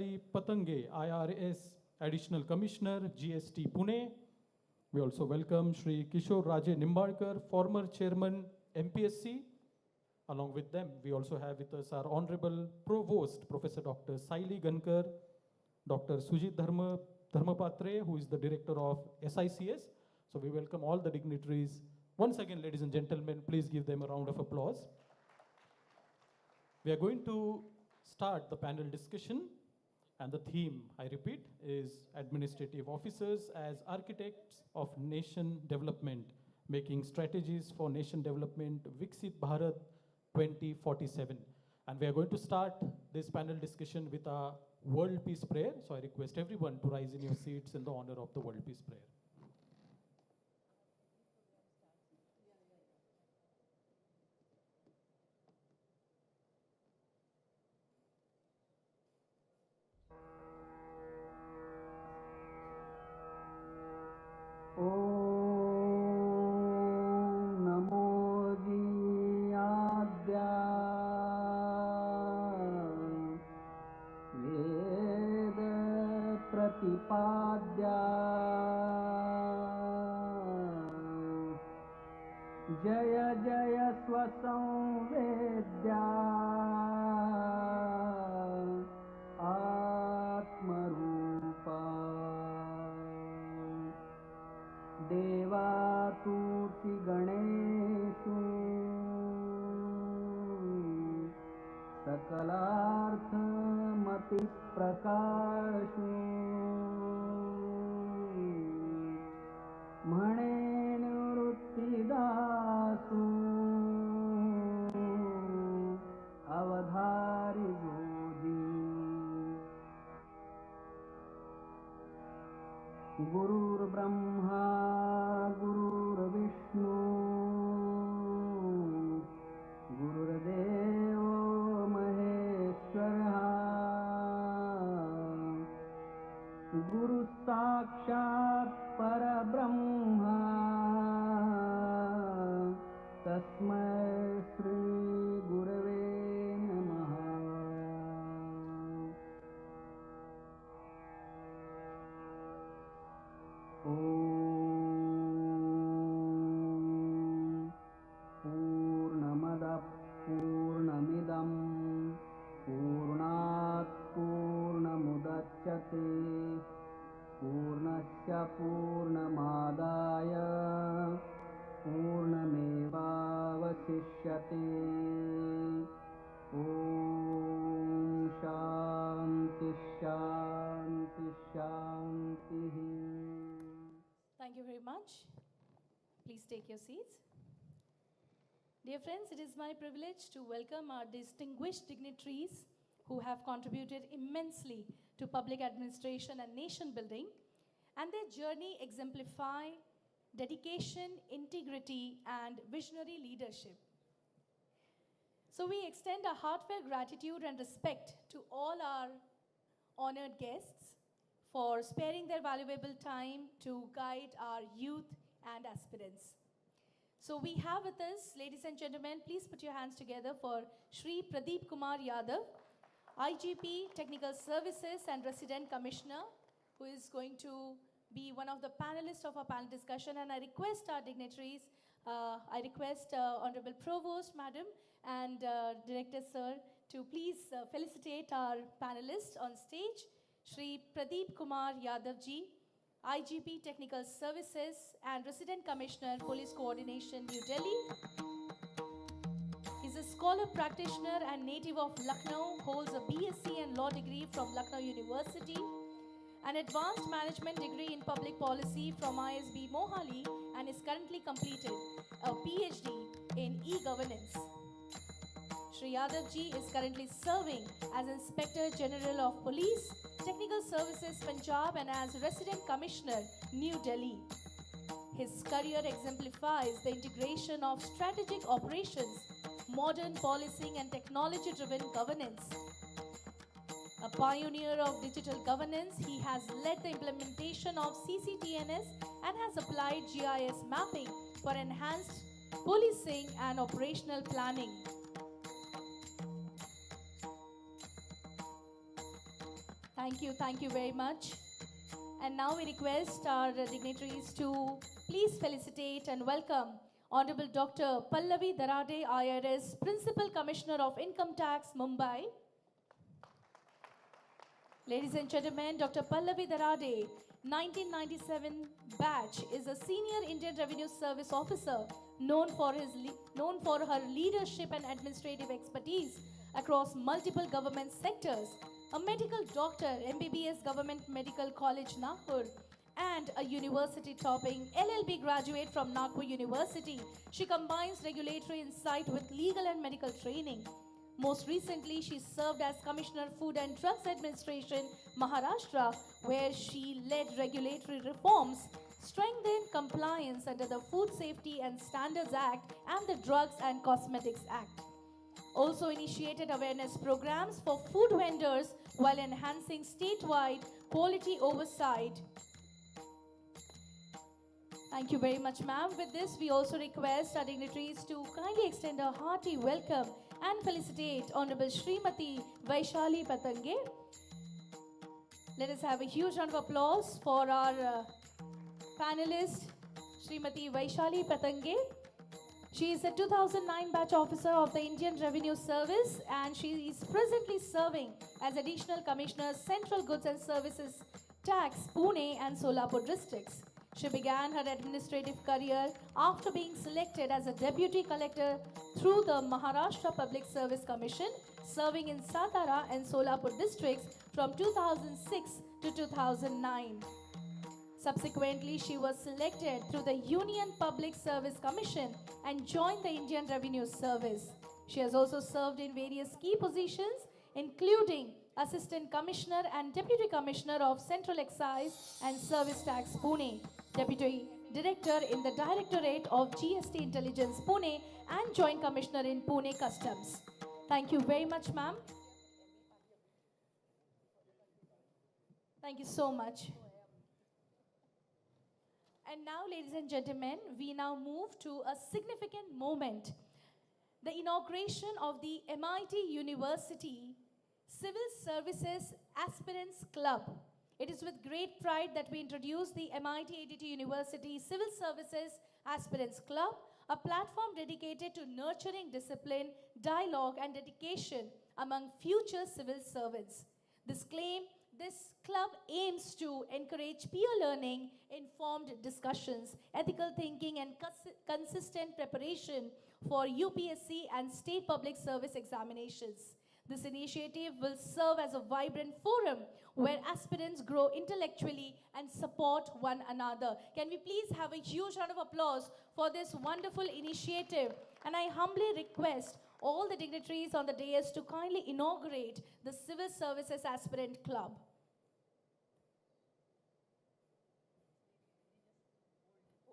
Vaishali Patange, IRS Additional Commissioner, GST Pune. We also welcome Shri Kishore Raje Nimbarkar, former Chairman, MPSC. Along with them, we also have with us our Honorable Provost, Professor Dr. Saili Gankar, Dr. Sujit Dharmapatre, who is the Director of SICS. So we welcome all the dignitaries. Once again, ladies and gentlemen, please give them a round of applause. We are going to start the panel discussion, and the theme, I repeat, is Administrative Officers as Architects of Nation Development, Making Strategies for Nation Development, Viksit Bharat 2047. And we are going to start this panel discussion with a World Peace Prayer. So I request everyone to rise in your seats in the honor of the World Peace Prayer. प्रतिपाद्या जय जय स्वसंवेद्या आत्मरूपा देवातुति गणेषु सकलार्थमति प्रकाशु म्हणे निवृत्तिदासु अवधारि बोधि गुरुर्ब्रह्मा गुरुर्विष्णु गुरुर्देवो महेश्वरः गुरु साक्षात् परब्रह्मा तस्मै श्री गुरवे नमः। पूर्णमदः पूर्णमिदं पूर्णात् पूर्णमुदच्यते पूर्णस्य पूर्णमादाय पूर्णमेवावशिष्यते। ॐ शान्ति शान्ति शान्तिः। Thank you very much. Please take your seats. Dear friends, it is my privilege to welcome our distinguished dignitaries who have contributed immensely to public administration and nation building, and their journey exemplify dedication, integrity, and visionary leadership. So we extend our heartfelt gratitude and respect to all our honored guests for sparing their valuable time to guide our youth and aspirants. So we have with us, ladies and gentlemen, please put your hands together for Shri Pradeep Kumar Yadav, IGP Technical Services and Resident Commissioner, who is going to be one of the panelists of our panel discussion. And I request our dignitaries, Honorable Provost, Madam, and Director Sir, to please felicitate our panelists on stage. Shri Pradeep Kumar Yadav ji, IGP Technical Services and Resident Commissioner, Police Coordination, New Delhi. He's a scholar practitioner and native of Lucknow, holds a BSc and law degree from Lucknow University, an advanced management degree in public policy from ISB Mohali, and is currently completed a PhD in e-governance. Shri Yadav ji is currently serving as Inspector General of Police, Technical Services Punjab, and as Resident Commissioner, New Delhi. His career exemplifies the integration of strategic operations, modern policing, and technology-driven governance. A pioneer of digital governance, he has led the implementation of CCTNS and has applied GIS mapping for enhanced policing and operational planning. Thank you very much. And now we request our dignitaries to please felicitate and welcome Honorable Dr. Pallavi Darade, IRS, Principal Commissioner of Income Tax, Mumbai. Ladies and gentlemen, Dr. Pallavi Darade, 1997 batch, is a senior Indian Revenue Service officer known for her leadership and administrative expertise across multiple government sectors. A medical doctor, MBBS Government Medical College, Nagpur, and a university-topping LLB graduate from Nagpur University. She combines regulatory insight with legal and medical training. Most recently, she served as Commissioner Food and Drugs Administration, Maharashtra, where she led regulatory reforms, strengthened compliance under the Food Safety and Standards Act and the Drugs and Cosmetics Act. Also initiated awareness programs for food vendors while enhancing statewide quality oversight. Thank you very much, ma'am. With this, we also request our dignitaries to kindly extend a hearty welcome and felicitate Honorable Srimati Vaishali Patange. Let us have a huge round of applause for our panelist, Srimati Vaishali Patange. She is a 2009 batch officer of the Indian Revenue Service, and she is presently serving as Additional Commissioner, Central Goods and Services Tax, Pune and Solapur districts. She began her administrative career after being selected as a Deputy Collector through the Maharashtra Public Service Commission, serving in Satara and Solapur districts from 2006 to 2009. Subsequently, she was selected through the Union Public Service Commission and joined the Indian Revenue Service. She has also served in various key positions, including Assistant Commissioner and Deputy Commissioner of Central Excise and Service Tax, Pune, Deputy Director in the Directorate of GST Intelligence, Pune, and Joint Commissioner in Pune Customs. Thank you very much, ma'am. Thank you so much. And now, ladies and gentlemen, we now move to a significant moment. The inauguration of the MIT University Civil Services Aspirants Club. It is with great pride that we introduce the MIT ADT University Civil Services Aspirants Club, a platform dedicated to nurturing discipline, dialogue, and dedication among future civil servants. This club aims to encourage peer learning, informed discussions, ethical thinking, and consistent preparation for UPSC and state public service examinations. This initiative will serve as a vibrant forum where aspirants grow intellectually and support one another. Can we please have a huge round of applause for this wonderful initiative? And I humbly request all the dignitaries on the dais to kindly inaugurate the Civil Services Aspirant Club.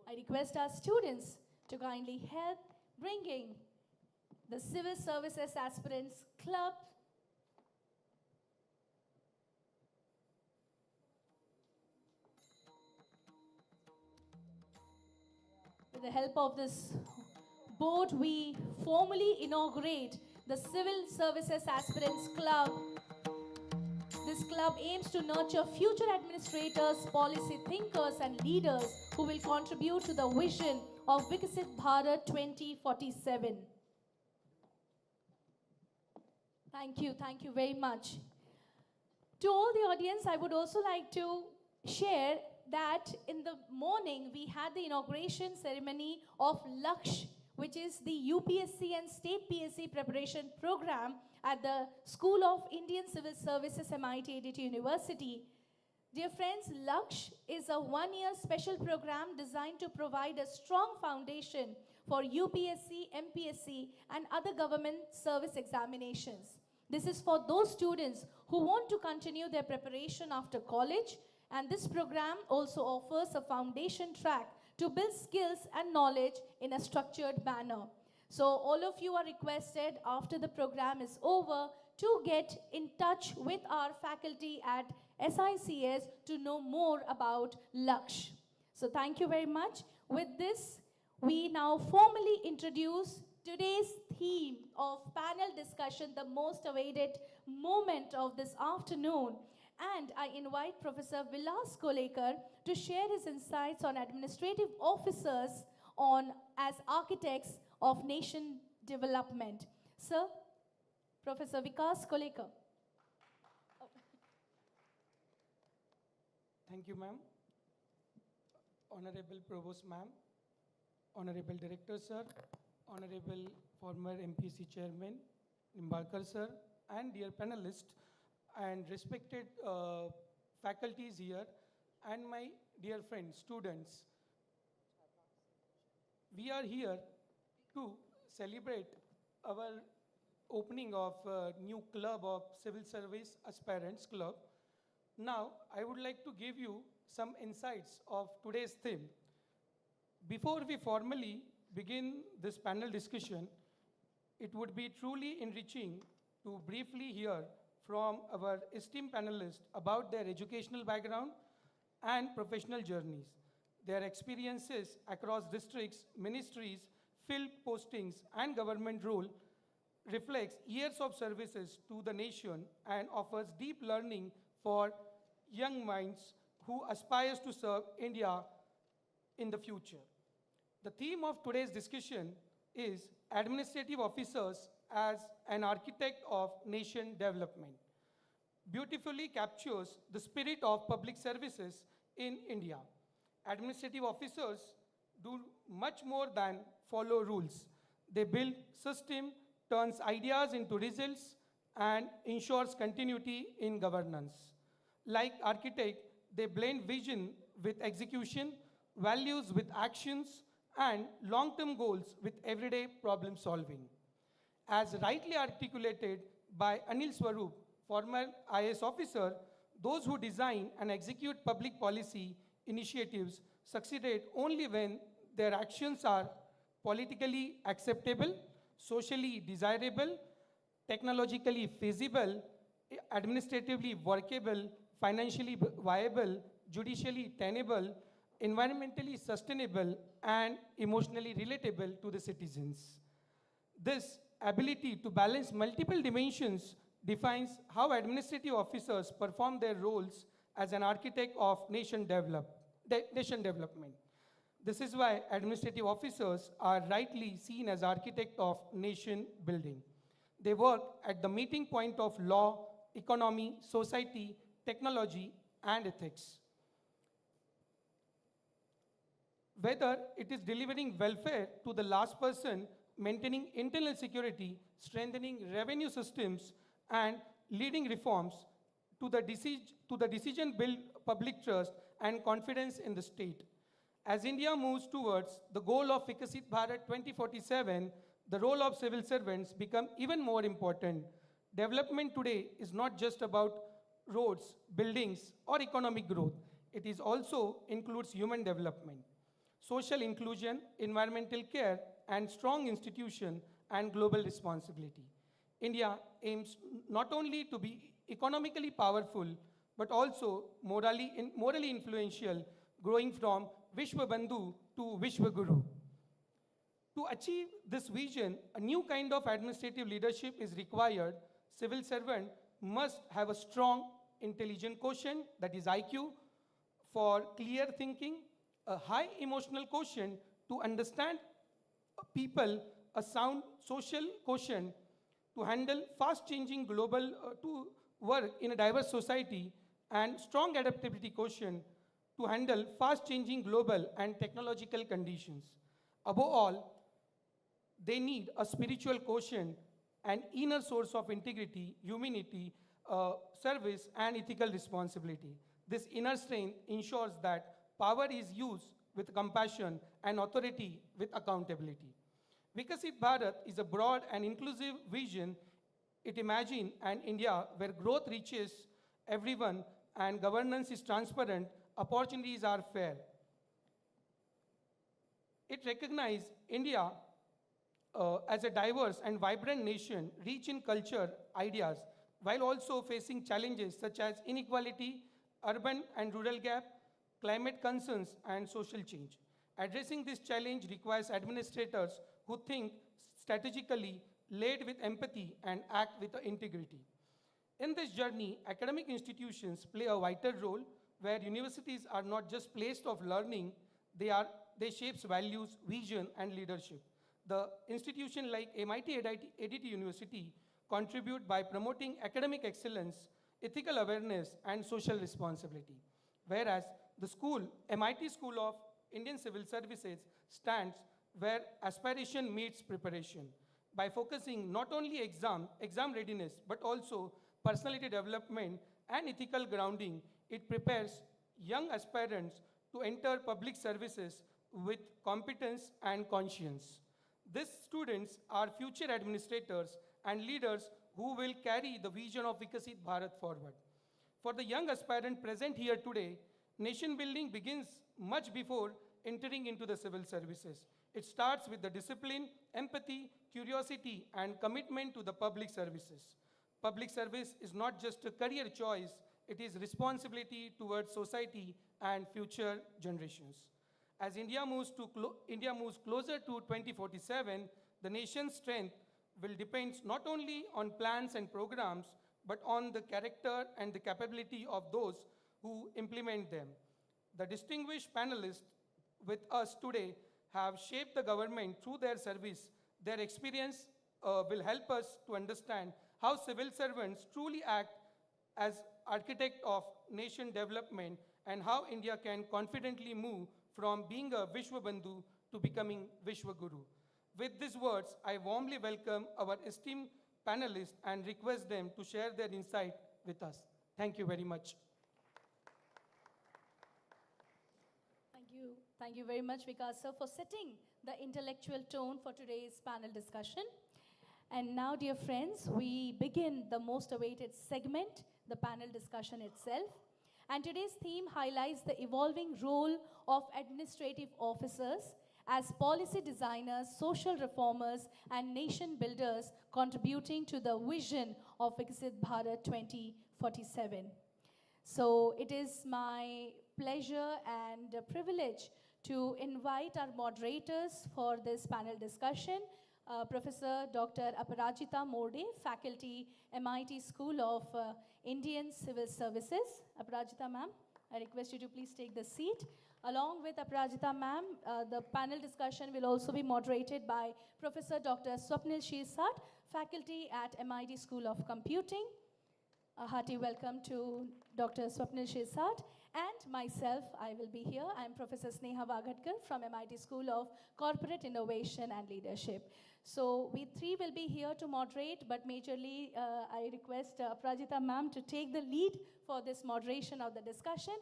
I request our students to kindly help bringing the Civil Services Aspirants Club. With the help of this board, we formally inaugurate the Civil Services Aspirants Club. This club aims to nurture future administrators, policy thinkers, and leaders who will contribute to the vision of Viksit Bharat 2047. Thank you very much. To all the audience, I would also like to share that in the morning we had the inauguration ceremony of Laksh, which is the UPSC and State PSC preparation program at the School of Indian Civil Services, MIT ADT University. Dear friends, Laksh is a one-year special program designed to provide a strong foundation for UPSC, MPSC, and other government service examinations. This is for those students who want to continue their preparation after college, and this program also offers a foundation track to build skills and knowledge in a structured manner. So all of you are requested after the program is over to get in touch with our faculty at SICS to know more about Laksh. So thank you very much. With this, we now formally introduce today's theme of panel discussion, the most awaited moment of this afternoon. And I invite Professor Vilas Kolekar to share his insights on administrative officers as architects of nation development. Sir, Professor Vikas Kolekar. Thank you, ma'am. Honorable Provost, ma'am. Honorable Director, sir. Honorable former MPC Chairman, Nimbalkar, sir. And dear panelists and respected faculties here and my dear friends, students. We are here to celebrate our opening of a new club of Civil Service Aspirants Club. Now, I would like to give you some insights of today's theme. Before we formally begin this panel discussion, it would be truly enriching to briefly hear from our esteemed panelists about their educational background and professional journeys, their experiences across districts, ministries, field postings, and government role reflects years of services to the nation and offers deep learning for young minds who aspires to serve India in the future. The theme of today's discussion is administrative officers as an architect of nation development. Beautifully captures the spirit of public services in India. Administrative officers do much more than follow rules. They build system, turns ideas into results, and ensures continuity in governance. Like architect, they blend vision with execution, values with actions, and long-term goals with everyday problem solving. As rightly articulated by Anil Swarup, former IAS officer, those who design and execute public policy initiatives succeeded only when their actions are politically acceptable, socially desirable, technologically feasible, administratively workable, financially viable, judicially tenable, environmentally sustainable, and emotionally relatable to the citizens. This ability to balance multiple dimensions defines how administrative officers perform their roles as an architect of nation development. This is why administrative officers are rightly seen as architects of nation building. They work at the meeting point of law, economy, society, technology, and ethics. Whether it is delivering welfare to the last person, maintaining internal security, strengthening revenue systems, and leading reforms to the decision build public trust and confidence in the state. As India moves towards the goal of Viksit Bharat 2047, the role of civil servants become even more important. Development today is not just about roads, buildings, or economic growth. It is also includes human development, social inclusion, environmental care, and strong institution and global responsibility. India aims not only to be economically powerful, but also morally influential, growing from Vishwa Bandhu to Vishwa Guru. To achieve this vision, a new kind of administrative leadership is required. Civil servant must have a strong intelligent quotient, that is IQ, for clear thinking, a high emotional quotient to understand people, a sound social quotient to handle fast-changing global, to work in a diverse society, and strong adaptability quotient to handle fast-changing global and technological conditions. Above all, they need a spiritual quotient, an inner source of integrity, humanity, service, and ethical responsibility. This inner strength ensures that power is used with compassion and authority with accountability. Viksit Bharat is a broad and inclusive vision. It imagines an India where growth reaches everyone and governance is transparent, opportunities are fair. It recognizes India as a diverse and vibrant nation, rich in culture, ideas, while also facing challenges such as inequality, urban and rural gap, climate concerns, and social change. Addressing this challenge requires administrators who think strategically, lead with empathy, and act with integrity. In this journey, academic institutions play a vital role where universities are not just places of learning, they shapes values, vision, and leadership. The institution like MIT ADT University contribute by promoting academic excellence, ethical awareness, and social responsibility. Whereas the school, MIT School of Indian Civil Services, stands where aspiration meets preparation. By focusing not only exam readiness, but also personality development and ethical grounding, it prepares young aspirants to enter public services with competence and conscience. These students are future administrators and leaders who will carry the vision of Viksit Bharat forward. For the young aspirant present here today, nation building begins much before entering into the civil services. It starts with the discipline, empathy, curiosity, and commitment to the public services. Public service is not just a career choice, it is responsibility towards society and future generations. As India moves closer to 2047, the nation's strength will depend not only on plans and programs, but on the character and the capability of those who implement them. The distinguished panelists with us today have shaped the government through their service. Their experience will help us to understand how civil servants truly act as architect of nation development and how India can confidently move from being a Vishwabandhu to becoming Vishwaguru. With these words, I warmly welcome our esteemed panelists and request them to share their insight with us. Thank you very much. Thank you very much, Vikas sir, for setting the intellectual tone for today's panel discussion. And now, dear friends, we begin the most awaited segment, the panel discussion itself. And today's theme highlights the evolving role of administrative officers as policy designers, social reformers, and nation builders contributing to the vision of Viksit Bharat 2047. So it is my pleasure and privilege to invite our moderators for this panel discussion. Professor Dr. Aparajita Morde, Faculty, MIT School of Indian Civil Services. Aparajita ma'am, I request you to please take the seat. Along with Aparajita ma'am, the panel discussion will also be moderated by Professor Dr. Swapnil Shirsat, Faculty at MIT School of Computing. A hearty welcome to Dr. Swapnil Shirsat. And myself, I will be here. I'm Professor Sneha Vagadkar from MIT School of Corporate Innovation and Leadership. So we three will be here to moderate, but majorly I request Prajita ma'am to take the lead for this moderation of the discussion.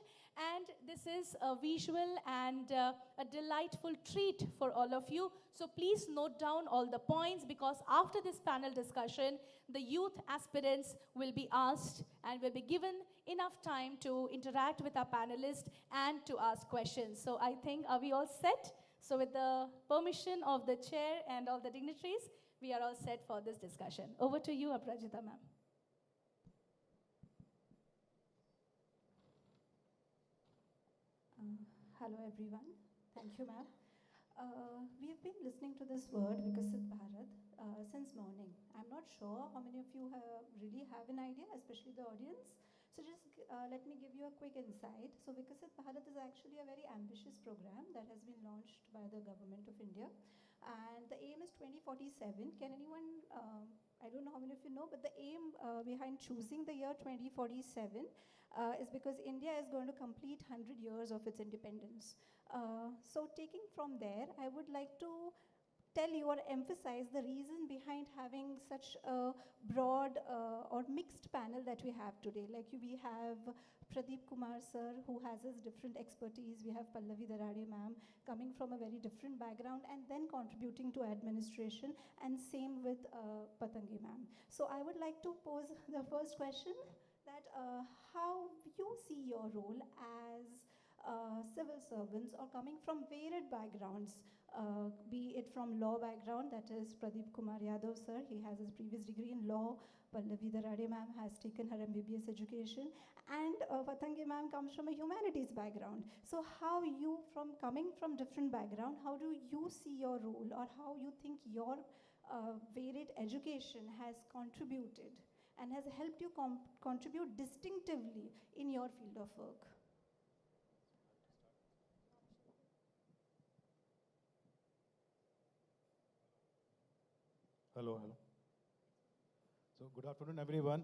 And this is a visual and a delightful treat for all of you. So please note down all the points, because after this panel discussion, the youth aspirants will be asked and will be given enough time to interact with our panelists and to ask questions. So I think, are we all set? So with the permission of the chair and all the dignitaries, we are all set for this discussion. Over to you, Aprajita ma'am. Hello everyone. Thank you, ma'am. We have been listening to this word, Viksit Bharat, since morning. I'm not sure how many of you really have an idea, especially the audience. So just let me give you a quick insight. So Viksit Bharat is actually a very ambitious program that has been launched by the government of India. And the aim is 2047. Can anyone, I don't know how many of you know, but the aim behind choosing the year 2047 is because India is going to complete 100 years of its independence. So taking from there, I would like to tell you or emphasize the reason behind having such a broad or mixed panel that we have today. Like we have Pradeep Kumar sir, who has his different expertise. We have Pallavi Darade ma'am, coming from a very different background and then contributing to administration, and same with Patangi ma'am. So I would like to pose the first question, that how you see your role as civil servants or coming from varied backgrounds, be it from law background, that is Pradeep Kumar Yadav sir, he has his previous degree in law. Pallavi Darade ma'am has taken her MBBS education, and Patangi ma'am comes from a humanities background. So how you, from coming from different background, how do you see your role, or how you think your varied education has contributed and has helped you contribute distinctively in your field of work? Hello, hello. So, good afternoon, everyone.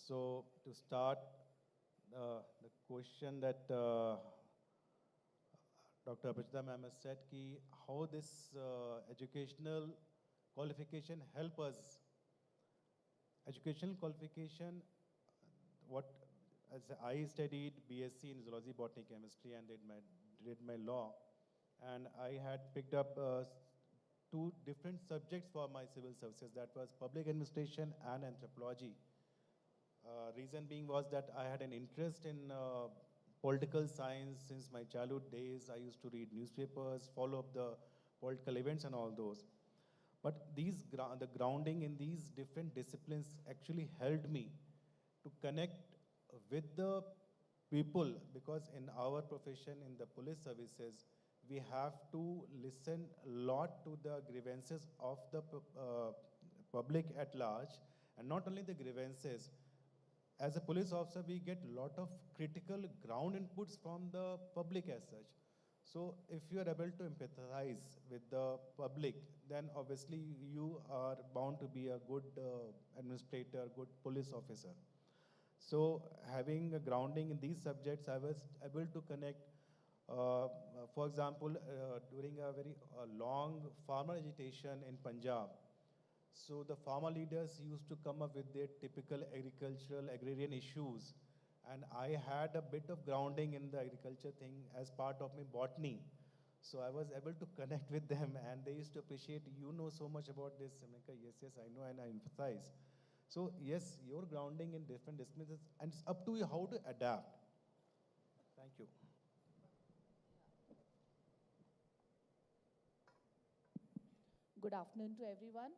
So, to start, the question that Dr. Abhijita ma'am has said, ki how this educational qualification help us. Educational qualification, what as I studied BSc in zoology, botany, chemistry, and did my law, and I had picked up two different subjects for my civil services. That was public administration and anthropology. Reason being was that I had an interest in political science since my childhood days. I used to read newspapers, follow up the political events and all those. But the grounding in these different disciplines actually helped me to connect with the people, because in our profession, in the police services, we have to listen a lot to the grievances of the public at large, and not only the grievances. As a police officer, we get a lot of critical ground inputs from the public as such. So if you are able to empathize with the public, then obviously you are bound to be a good administrator, good police officer. So having a grounding in these subjects, I was able to connect, for example, during a very long farmer agitation in Punjab. So the farmer leaders used to come up with their typical agricultural, agrarian issues. And I had a bit of grounding in the agriculture thing as part of my botany. So I was able to connect with them, and they used to appreciate, you know so much about this. I'm like, yes, yes, I know, and I empathize. So yes, your grounding in different disciplines, and it's up to you how to adapt. Thank you. Good afternoon to everyone.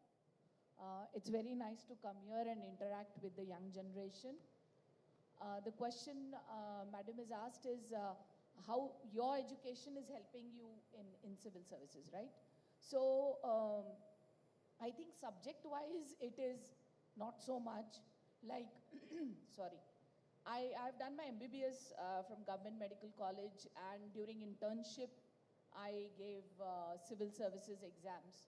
It's very nice to come here and interact with the young generation. The question Madam has asked is how your education is helping you in civil services, right? So I think subject-wise, it is not so much like, sorry. I've done my MBBS from Government Medical College, and during internship, I gave civil services exams.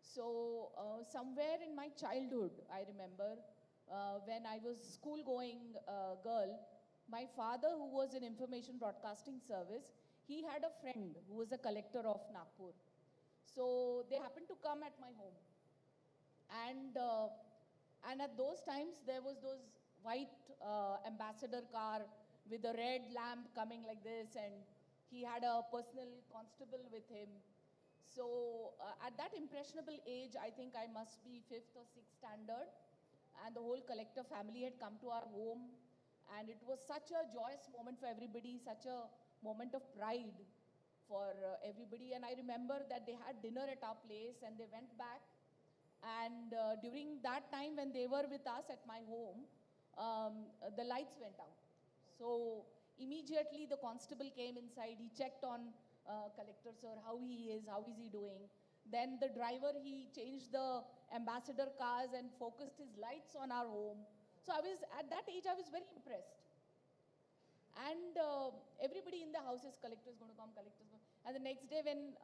So somewhere in my childhood, I remember when I was school-going girl, my father, who was in information broadcasting service, he had a friend who was a collector of Nagpur. So they happened to come at my home. And at those times, there was those white ambassador car with a red lamp coming like this, and he had a personal constable with him. So at that impressionable age, I think I must be 5th or 6th standard, and the whole collector family had come to our home, and it was such a joyous moment for everybody, such a moment of pride for everybody. And I remember that they had dinner at our place, and they went back, and during that time when they were with us at my home, the lights went out. So immediately the constable came inside, he checked on collector sir, how he is he doing. Then the driver, he changed the ambassador cars and focused his lights on our home. So at that age, I was very impressed. And everybody in the house is, collector is going to come, collector is going to. And the next day when,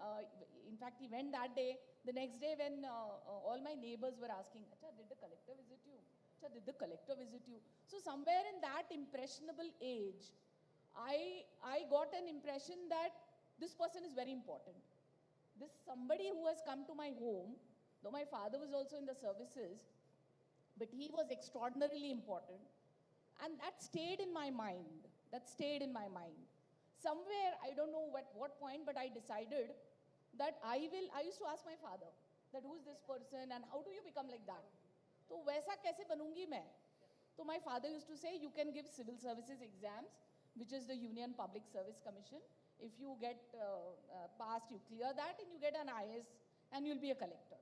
in fact, he went that day, the next day when all my neighbors were asking, Acha, did the collector visit you? Acha, did the collector visit you? So somewhere in that impressionable age, I got an impression that this person is very important. This somebody who has come to my home, though my father was also in the services, but he was extraordinarily important. And that stayed in my mind. That stayed in my mind. Somewhere, I don't know at what point, but I decided that I used to ask my father that who is this person and how do you become like that? So वैसा कैसे बनूंगी मैं? So my father used to say, you can give civil services exams, which is the Union Public Service Commission. If you get passed, you clear that, and you get an IS, and you'll be a collector.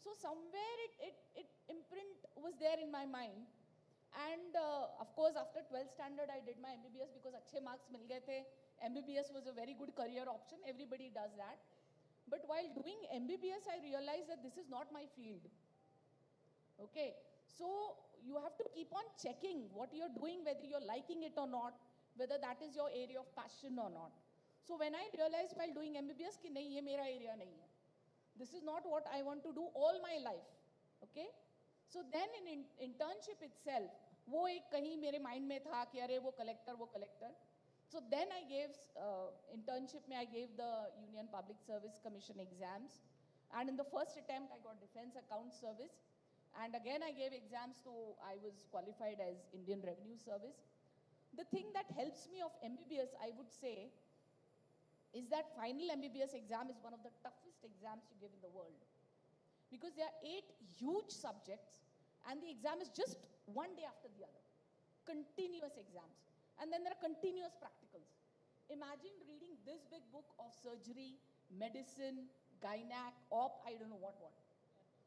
So somewhere it imprint was there in my mind. And of course, after 12th standard, I did my MBBS because अच्छे marks मिल गए थे. MBBS was a very good career option. Everybody does that. But while doing MBBS, I realized that this is not my field. Okay. So you have to keep on checking what you're doing, whether you're liking it or not, whether that is your area of passion or not. So when I realized while doing MBBS कि नहीं ये मेरा area नहीं है, this is not what I want to do all my life, okay? So then in internship itself, वो एक कहीं मेरे mind में था कि अरे वो collector. So then I gave internship में I gave the Union Public Service Commission exams, and in the first attempt I got Defense Account Service, and again I gave exams, so I was qualified as Indian Revenue Service. The thing that helps me of MBBS, I would say, is that final MBBS exam is one of the toughest exams you give in the world. Because there are 8 huge subjects and the exam is just one day after the other. Continuous exams. And then there are continuous practicals. Imagine reading this big book of surgery, medicine, gynac, op, I don't know what.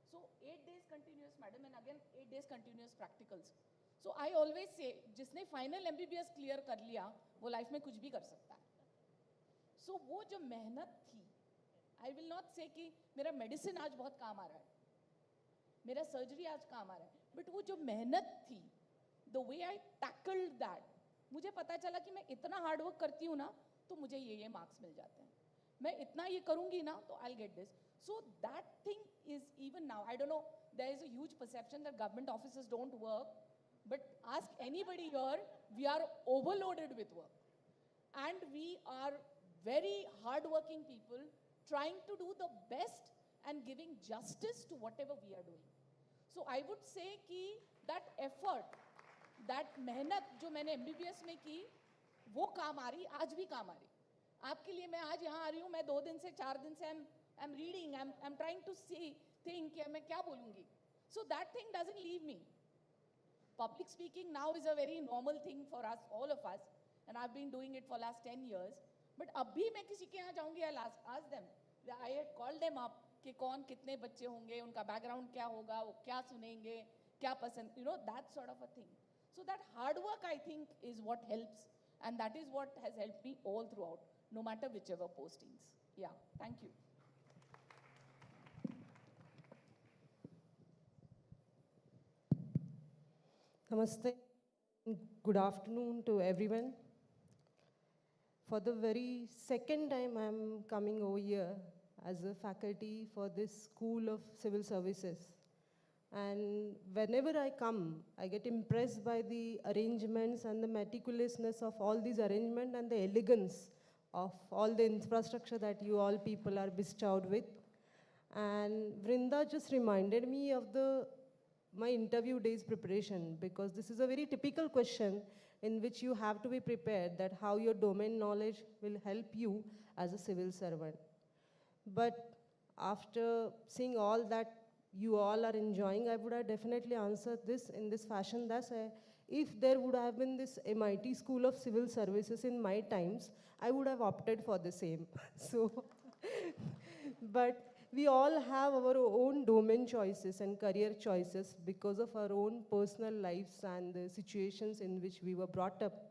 So 8 days continuous, madam, and again 8 days continuous practicals. So I always say, जिसने final MBBS clear कर लिया, वो life में कुछ भी कर सकता है. So वो जो मेहनत थी, I will not say कि मेरा medicine आज बहुत काम आ रहा है, मेरा surgery आज काम आ रहा है, but वो जो मेहनत थी, the way I tackled that, मुझे पता चला कि मैं इतना hard work करती हूँ ना, तो मुझे ये marks मिल जाते हैं. मैं इतना ये करूँगी ना, तो I'll get this. So that thing is even now, I don't know, there is a huge perception that government offices don't work, but ask anybody here, we are overloaded with work. And we are very hardworking people trying to do the best and giving justice to whatever we are doing. So I would say कि that effort, that मेहनत जो मैंने MBBS में की, वो काम आ रही, आज भी काम आ रही. आपके लिए मैं आज यहाँ आ रही हूँ, मैं 2 दिन से 4 दिन से I'm reading, I'm trying to think कि मैं क्या बोलूँगी. So that thing doesn't leave me. Public speaking now is a very normal thing for us, all of us, and I've been doing it for last 10 years. But अभी मैं किसी के यहाँ जाऊँगी, I'll ask them. I had called them up कि कौन कितने बच्चे होंगे, उनका background क्या होगा, वो क्या सुनेंगे, क्या पसंद, you know, that sort of a thing. So that hard work, I think, is what helps, and that is what has helped me all throughout, no matter whichever postings. Yeah, thank you. Namaste. Good afternoon to everyone. For the very second time, I'm coming over here as a faculty for this School of Civil Services. And whenever I come, I get impressed by the arrangements and the meticulousness of all these arrangements and the elegance of all the infrastructure that you all people are bestowed with. And Vrinda just reminded me of my interview day's preparation, because this is a very typical question in which you have to be prepared that how your domain knowledge will help you as a civil servant. But after seeing all that you all are enjoying, I would have definitely answered this in this fashion that if there would have been this MIT School of Civil Services in my times, I would have opted for the same. So, but we all have our own domain choices and career choices because of our own personal lives and the situations in which we were brought up.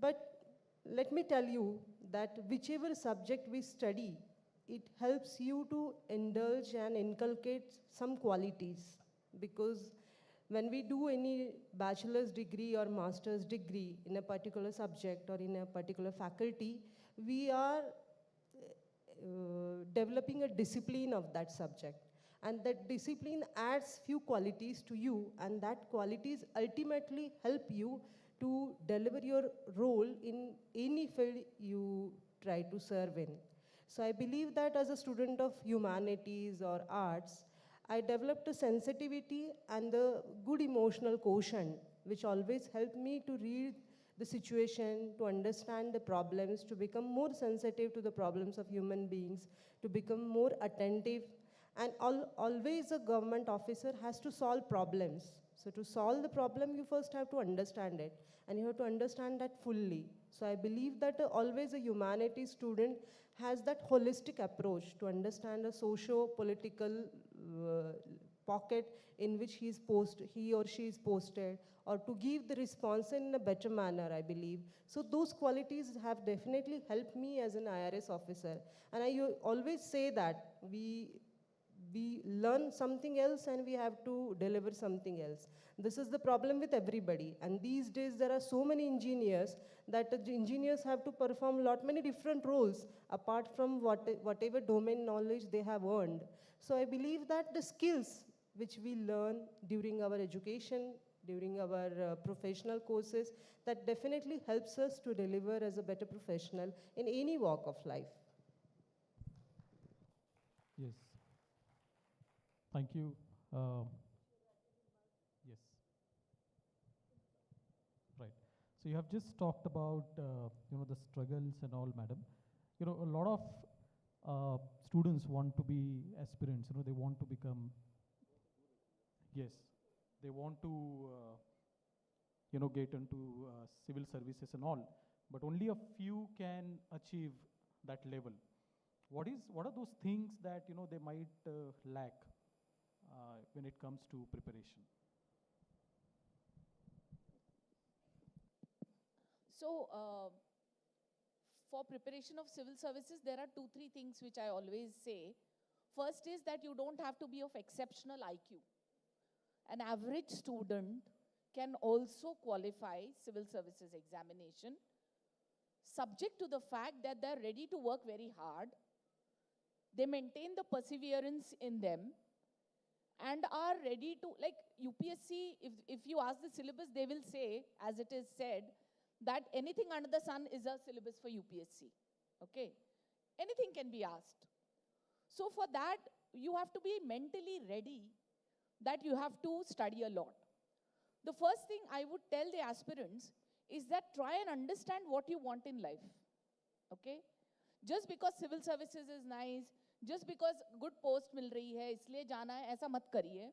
But let me tell you that whichever subject we study, it helps you to indulge and inculcate some qualities, because when we do any bachelor's degree or master's degree in a particular subject or in a particular faculty, we are developing a discipline of that subject, and that discipline adds few qualities to you, and that qualities ultimately help you to deliver your role in any field you try to serve in. So I believe that as a student of humanities or arts, I developed a sensitivity and a good emotional quotient, which always helped me to read the situation, to understand the problems, to become more sensitive to the problems of human beings, to become more attentive. And always a government officer has to solve problems. So to solve the problem, you first have to understand it, and you have to understand that fully. So I believe that always a humanities student has that holistic approach to understand a socio-political pocket in which he or she is posted, or to give the response in a better manner, I believe. So those qualities have definitely helped me as an IRS officer. And I always say that we learn something else and we have to deliver something else. This is the problem with everybody. And these days there are so many engineers that the engineers have to perform many different roles apart from whatever domain knowledge they have earned. So I believe that the skills which we learn during our education, during our professional courses, that definitely helps us to deliver as a better professional in any walk of life. Yes. Thank you. Yes. Right. So you have just talked about the struggles and all, madam. A lot of students want to be aspirants. They want to become. Yes, they want to get into civil services and all, but only a few can achieve that level. What are those things that they might lack when it comes to preparation? So, for preparation of civil services, there are 2-3 things which I always say. First is that you don't have to be of exceptional IQ. An average student can also qualify civil services examination, subject to the fact that they're ready to work very hard, they maintain the perseverance in them, and are ready to, like UPSC, if you ask the syllabus, they will say, as it is said, that anything under the sun is a syllabus for UPSC. Okay? Anything can be asked. So for that, you have to be mentally ready that you have to study a lot. The first thing I would tell the aspirants is that try and understand what you want in life. Okay? Just because civil services is nice, just because good post mil rahi hai, isliye jana hai, aisa mat kariye.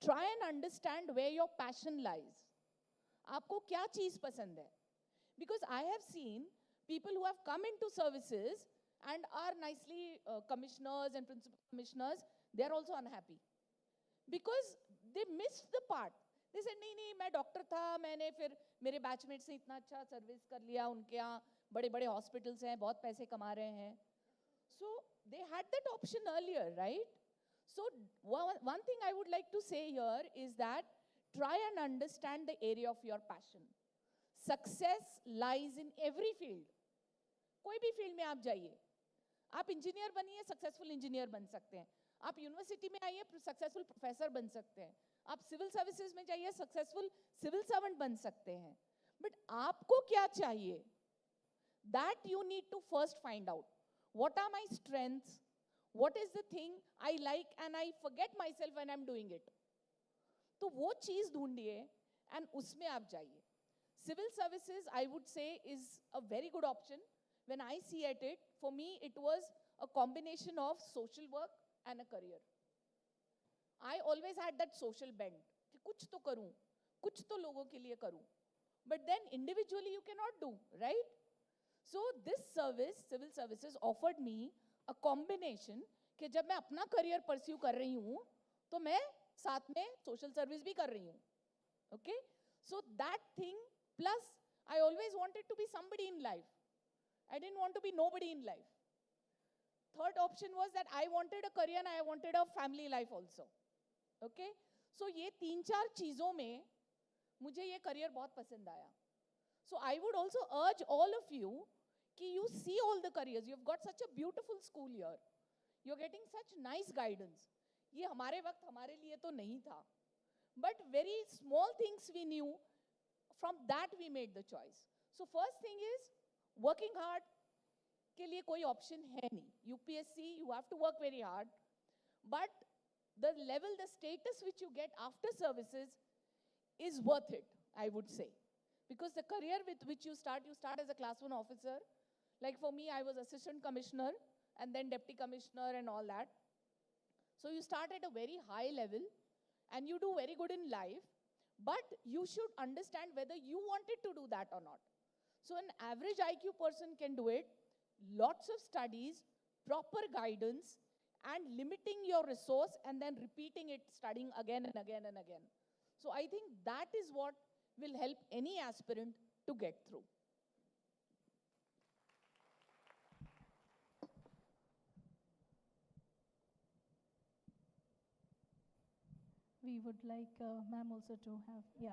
Try and understand where your passion lies. Aapko kya cheez pasand hai? Because I have seen people who have come into services and are nicely commissioners and principal commissioners, they are also unhappy. Because they missed the part. They said, नहीं, मैं doctor था, मैंने फिर मेरे batchmates ने इतना अच्छा service कर लिया, उनके यहाँ बड़े-बड़े हॉस्पिटल्स हैं, बहुत पैसे कमा रहे हैं. So they had that option earlier, right? So one thing I would like to say here is that try and understand the area of your passion. Success lies in every field. कोई भी field में आप जाइए. आप engineer बनिए, successful engineer बन सकते हैं. आप यूनिवर्सिटी में आइए, सक्सेसफुल प्रोफेसर बन सकते हैं. आप सिविल सर्विसेज में जाइए, सक्सेसफुल सिविल सर्वेंट बन सकते हैं. बट आपको क्या चाहिए? That you need to first find out. What are my strengths? What is the thing I like and I forget myself when I'm doing it? तो वो चीज ढूंढिए and उसमें आप जाइए. Civil services, I would say, is a very good option. When I see at it, for me, it was a combination of social work and a career. I always had that social bent. कि कुछ तो करूं, कुछ तो लोगों के लिए करूं. But then individually you cannot do, right? So this service, civil services, offered me a combination कि जब मैं अपना career pursue कर रही हूं, तो मैं साथ में social service भी कर रही हूं. Okay? So that thing, plus I always wanted to be somebody in life. I didn't want to be nobody in life. Third option was that I wanted a career and I wanted a family life also. Okay? So ये 3-4 चीजों में मुझे ये career बहुत पसंद आया. So I would also urge all of you कि you see all the careers. You've got such a beautiful school here. You're getting such nice guidance. ये हमारे वक्त हमारे लिए तो नहीं था. But very small things we knew, from that we made the choice. So first thing is, working hard के लिए कोई option है नहीं. UPSC, you have to work very hard. But the level, the status which you get after services is worth it, I would say. Because the career with which you start as a class 1 officer. Like for me, I was assistant commissioner and then deputy commissioner and all that. So you start at a very high level and you do very good in life, but you should understand whether you wanted to do that or not. So an average IQ person can do it, lots of studies, proper guidance, and limiting your resource and then repeating it, studying again and again and again. So I think that is what will help any aspirant to get through. we would like ma'am also to have, yeah.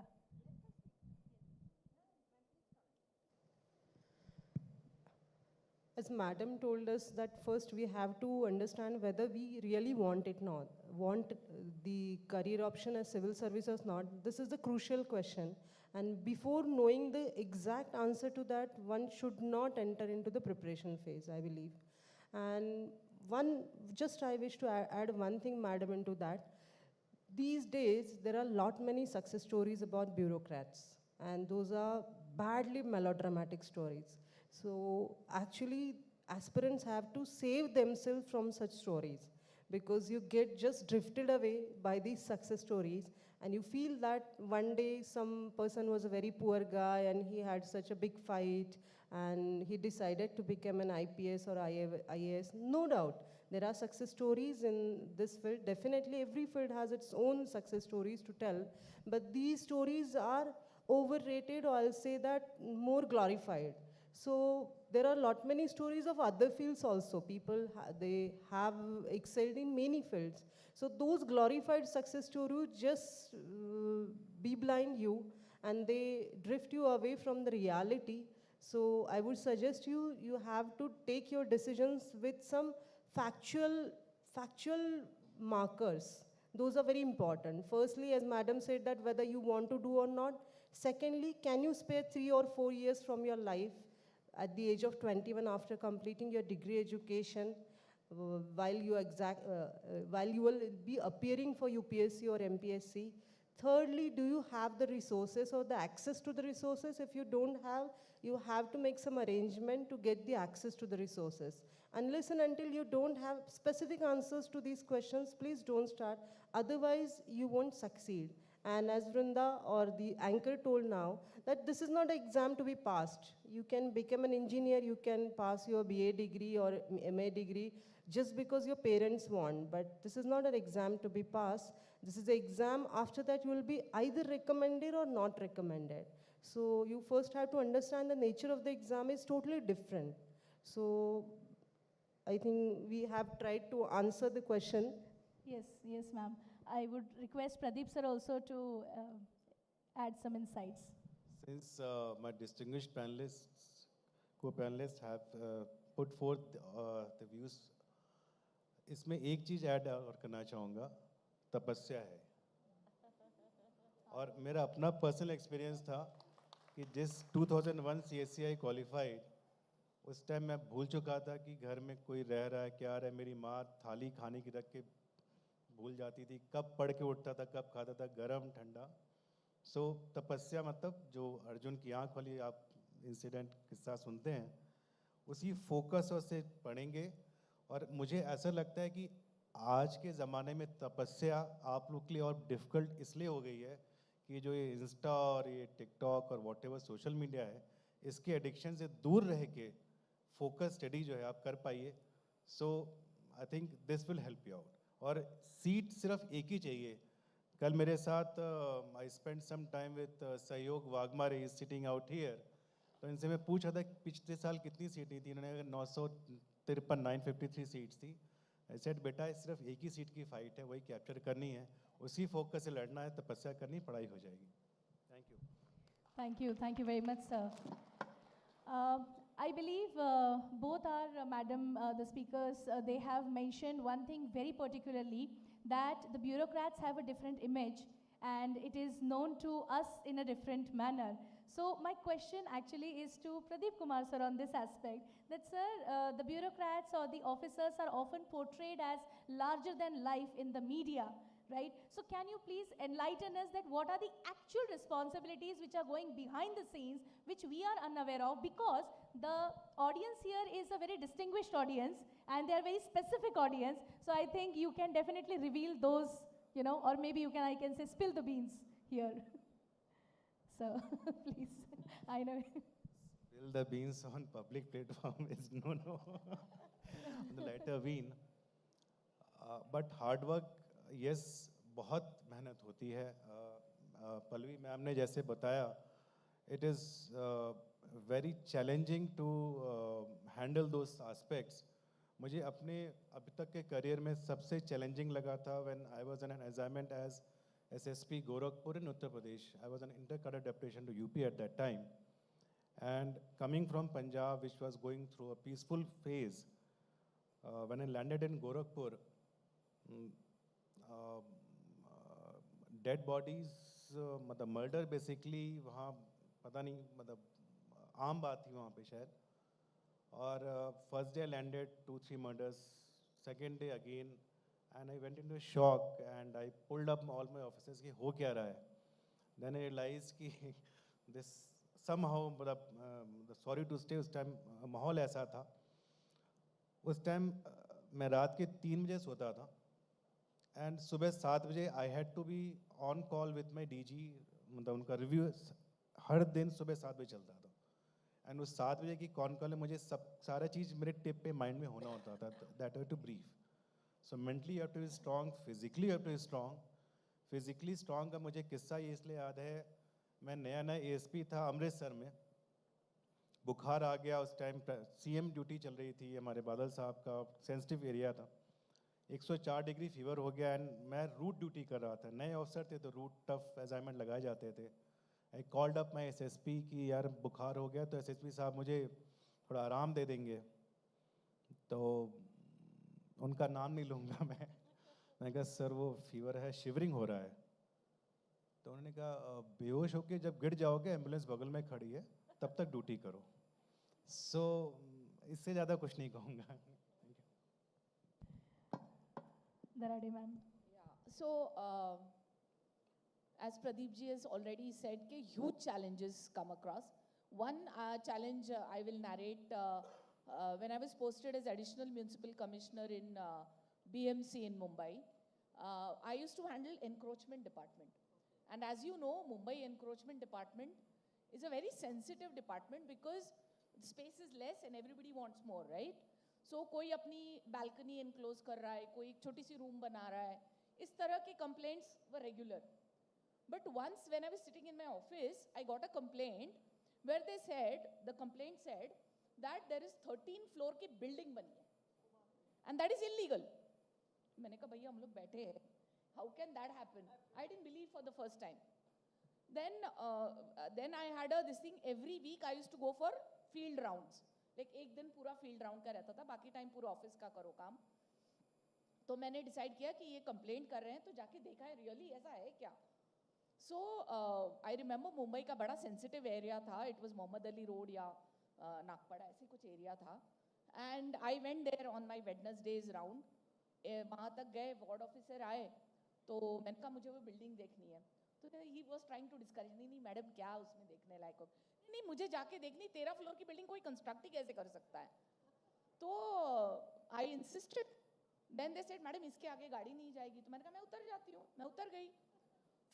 As madam told us that first we have to understand whether we really want it not, want the career option as civil service or not. This is the crucial question. And before knowing the exact answer to that, one should not enter into the preparation phase, I believe. And just I wish to add one thing, madam, into that. These days, there are lot many success stories about bureaucrats, and those are badly melodramatic stories. So actually, aspirants have to save themselves from such stories because you get just drifted away by these success stories, and you feel that one day some person was a very poor guy and he had such a big fight and he decided to become an IPS or IAS. No doubt, there are success stories in this field. Definitely, every field has its own success stories to tell, but these stories are overrated, or I'll say that more glorified. So there are lot many stories of other fields also. People, they have excelled in many fields. So those glorified success stories just be blind you, and they drift you away from the reality. So I would suggest you have to take your decisions with some factual markers. Those are very important. Firstly, as madam said, that whether you want to do or not. Secondly, can you spare 3 or 4 years from your life at the age of 21 after completing your degree education, while you will be appearing for UPSC or MPSC? Thirdly, do you have the resources or the access to the resources? If you don't have, you have to make some arrangement to get the access to the resources. Unless and until you don't have specific answers to these questions, please don't start. Otherwise, you won't succeed. And as Vrinda or the anchor told now, that this is not an exam to be passed. You can become an engineer, you can pass your BA degree or MA degree just because your parents want. But this is not an exam to be passed. This is an exam. After that, you will be either recommended or not recommended. So you first have to understand the nature of the exam is totally different. So I think we have tried to answer the question. Yes, yes, ma'am. I would request Pradeep sir also to add some insights. Since my distinguished panelists, co-panelists have put forth the views, इसमें एक चीज़ add और करना चाहूँगा, तपस्या है. और मेरा अपना पर्सनल एक्सपीरियंस था कि जिस 2001 CSCI क्वालिफाइड, उस टाइम मैं भूल चुका था कि घर में कोई रह रहा है, क्या रहा है. मेरी माँ थाली खाने की रख के भूल जाती थी, कब पढ़ के उठता था, कब खाता था, गरम ठंडा. सो तपस्या मतलब जो अर्जुन की आँख वाली आप इंसिडेंट किस्सा सुनते हैं, उसी फोकस से पढ़ेंगे. और मुझे ऐसा लगता है कि आज के ज़माने में तपस्या आप लोग के लिए और डिफ़िकल्ट इसलिए हो गई है कि जो ये इंस्टा और ये टिकटॉक और वॉटेवर सोशल मीडिया है, इसके एडिक्शन से दूर रह के फोकस स्टडी जो है आप कर पाइए. So I think this will help you out. और सीट सिर्फ एक ही चाहिए. कल मेरे साथ I spend some time with Sahyog Waghmare, is sitting out here. तो इनसे मैं पूछा था कि पिछले साल कितनी सीटें थी. इन्होंने 953 सीट्स थी. आई सेड बेटा सिर्फ एक ही सीट की फाइट है, वही कैप्चर करनी है, उसी फोकस से लड़ना है, तपस्या करनी, पढ़ाई हो जाएगी. Thank you. Thank you very much, sir. I believe both our madam, the speakers, they have mentioned one thing very particularly, that the bureaucrats have a different image and it is known to us in a different manner. So my question actually is to Pradeep Kumar sir on this aspect, that sir, the bureaucrats or the officers are often portrayed as larger than life in the media, right? So can you please enlighten us that what are the actual responsibilities which are going behind the scenes, which we are unaware of, because the audience here is a very distinguished audience and they are very specific audience. So I think you can definitely reveal those, you know, or maybe you can, I can say, spill the beans here. So please, I know. Spill the beans on public platform is no. On the lighter vein. But hard work, yes, बहुत मेहनत होती है. Pallavi ma'am ने जैसे बताया, it is very challenging to handle those aspects. मुझे अपने अब तक के करियर में सबसे चैलेंजिंग लगा था when I was on an assignment as SSP Gorakhpur in Uttar Pradesh. I was an intercadet deputation to UP at that time. And coming from Punjab, which was going through a peaceful phase, when I landed in Gorakhpur, dead bodies मतलब murder basically वहाँ पता नहीं मतलब आम बात थी वहाँ पे शायद. और first day landed 2-3 murders, second day again, and I went into shock and I pulled up all my officers कि हो क्या रहा है. देन आई रियलाइज कि दिस समहाउ मतलब सॉरी टू स्टे, उस टाइम माहौल ऐसा था. उस टाइम मैं रात के 3 बजे सोता था एंड सुबह 7 बजे I had to be on call with my DG. मतलब उनका रिव्यू हर दिन सुबह 7 बजे चलता था. एंड उस 7 बजे की कॉन कॉल में मुझे सारा चीज़ मेरे टिप पे माइंड में होना होता था. That have to brief. So mentally you have to be strong, physically you have to be strong. Physically strong का मुझे किस्सा ये इसलिए याद है, मैं नया नया एएसपी था अमृतसर में. बुखार आ गया, उस टाइम सीएम ड्यूटी चल रही थी, हमारे बादल साहब का सेंसिटिव एरिया था. 104 डिग्री फीवर हो गया एंड मैं रूट ड्यूटी कर रहा था. नए ऑफिसर थे तो रूट टफ असाइनमेंट लगाए जाते थे. I called up my SSP कि यार बुखार हो गया, तो एसएसपी साहब मुझे थोड़ा आराम दे देंगे. तो उनका नाम नहीं लूँगा मैं कहा सर वो फीवर है, शिवरिंग हो रहा है. तो उन्होंने कहा बेहोश होके जब गिर जाओगे एम्बुलेंस बगल में खड़ी है, तब तक ड्यूटी करो. सो इससे ज़्यादा कुछ नहीं कहूँगा. Darade ma'am. Yeah. So, as Pradeep ji has already said, कि huge challenges come across. One challenge I will narrate. When I was posted as additional municipal commissioner in BMC in Mumbai, I used to handle encroachment department. And as you know, Mumbai encroachment department is a very sensitive department because the space is less and everybody wants more, right? So कोई अपनी balcony enclose कर रहा है, कोई एक छोटी सी room बना रहा है. इस तरह के complaints were regular. But once when I was sitting in my office, I got a complaint where they said, the complaint said that there is 13 floor की building बनी है. And that is illegal. मैंने कहा भैया हम लोग बैठे हैं. How can that happen? I didn't believe for the first time. Then I had this thing, every week I used to go for field rounds. Like एक दिन पूरा field round का रहता था, बाकी टाइम पूरा ऑफिस का करो काम. तो मैंने डिसाइड किया कि ये कंप्लेंट कर रहे हैं तो जाके देखा है रियली ऐसा है क्या. सो आई रिमेंबर मुंबई का बड़ा सेंसिटिव एरिया था. It was Mohammed Ali road या नागपड़ा ऐसे कुछ एरिया था. And I went there on my Wednesdays round. वहाँ तक गए, वार्ड ऑफिसर आए तो मैंने कहा मुझे वो बिल्डिंग देखनी है. तो he was trying to discourage. नहीं मैडम क्या उसमें देखने लायक हो. नहीं मुझे जाके देखनी, 13 फ्लोर की बिल्डिंग कोई कंस्ट्रक्ट ही कैसे कर सकता है. तो I insisted. Then they said madam इसके आगे गाड़ी नहीं जाएगी. तो मैंने कहा मैं उतर जाती हूँ. मैं उतर गई.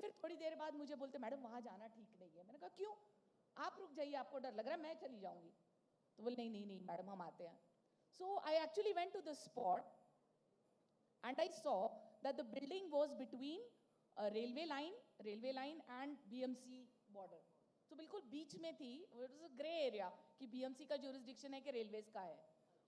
फिर थोड़ी देर बाद मुझे बोलते मैडम वहाँ जाना ठीक नहीं है. मैंने कहा क्यों. आप रुक जाइए, आपको डर लग रहा है, मैं चली जाऊँगी. तो बोले नहीं नहीं नहीं मैडम हम आते हैं. So I actually went to the spot and I saw that the building was between a railway line and BMC border. तो बिल्कुल बीच में थी. It was a grey area कि BMC का jurisdiction है कि railways का है.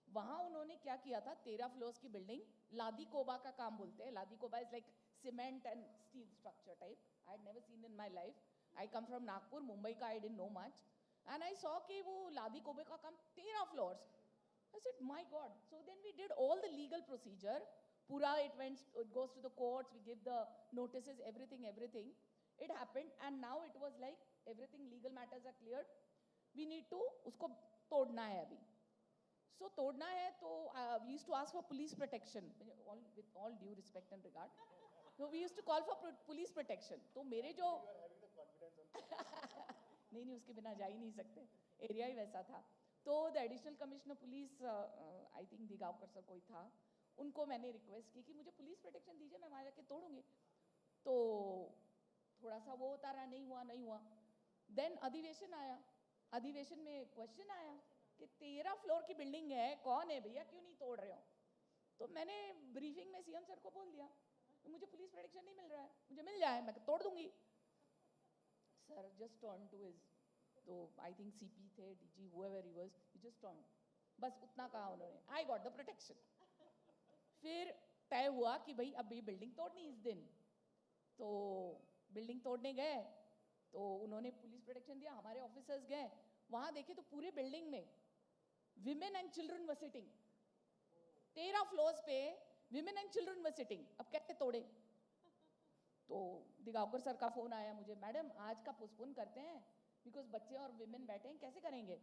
वहाँ उन्होंने क्या किया था, 13 floors की बिल्डिंग लादी कोबा का काम बोलते हैं. लादी कोबा is like cement and steel structure type. I had never seen in my life. I come from Nagpur, Mumbai का I didn't know much. And I saw कि वो लादी कोबे का काम 13 floors. I said my God. So then we did all the legal procedure. Pura, it goes to the courts, we give the notices, everything. It happened and now it was like everything legal matters are cleared. We need to usko todna hai abhi. So todna hai to we used to ask for police protection, with all due respect and regard. So we used to call for police protection. तो मेरे जो नहीं उसके बिना जा ही नहीं सकते. Area ही वैसा था. तो the additional commissioner police I think Digavkar sir कोई था, उनको मैंने रिक्वेस्ट की कि मुझे पुलिस प्रोटेक्शन दीजिए, मैं वहाँ जाके तोड़ूंगी. तो थोड़ा सा वो होता रहा, नहीं हुआ. देन अधिवेशन आया. अधिवेशन में क्वेश्चन आया कि 13 फ्लोर की बिल्डिंग है, कौन है भैया, क्यों नहीं तोड़ रहे हो. तो मैंने ब्रीफिंग में सीएम सर को बोल दिया मुझे पुलिस प्रोटेक्शन नहीं मिल रहा है, मुझे मिल जाए मैं तोड़ दूंगी. Sir just turn to his, तो आई थिंक सीपी थे, DG however he was, he just turn. बस उतना कहा उन्होंने, आई गॉट द प्रोटेक्शन. फिर तय हुआ कि भाई अब ये बिल्डिंग तोड़नी इस दिन. तो बिल्डिंग तोड़ने गए, तो उन्होंने पुलिस प्रोटेक्शन दिया, हमारे ऑफिसर्स गए, वहाँ देखे तो पूरे बिल्डिंग में women and children were sitting, 13 floors पे women and children were sitting. अब कैसे तोड़े? तो दिगावकर सर का फोन आया मुझे, मैडम आज का पोस्टपोन करते हैं बिकॉज बच्चे और विमेन बैठे हैं, कैसे करेंगे?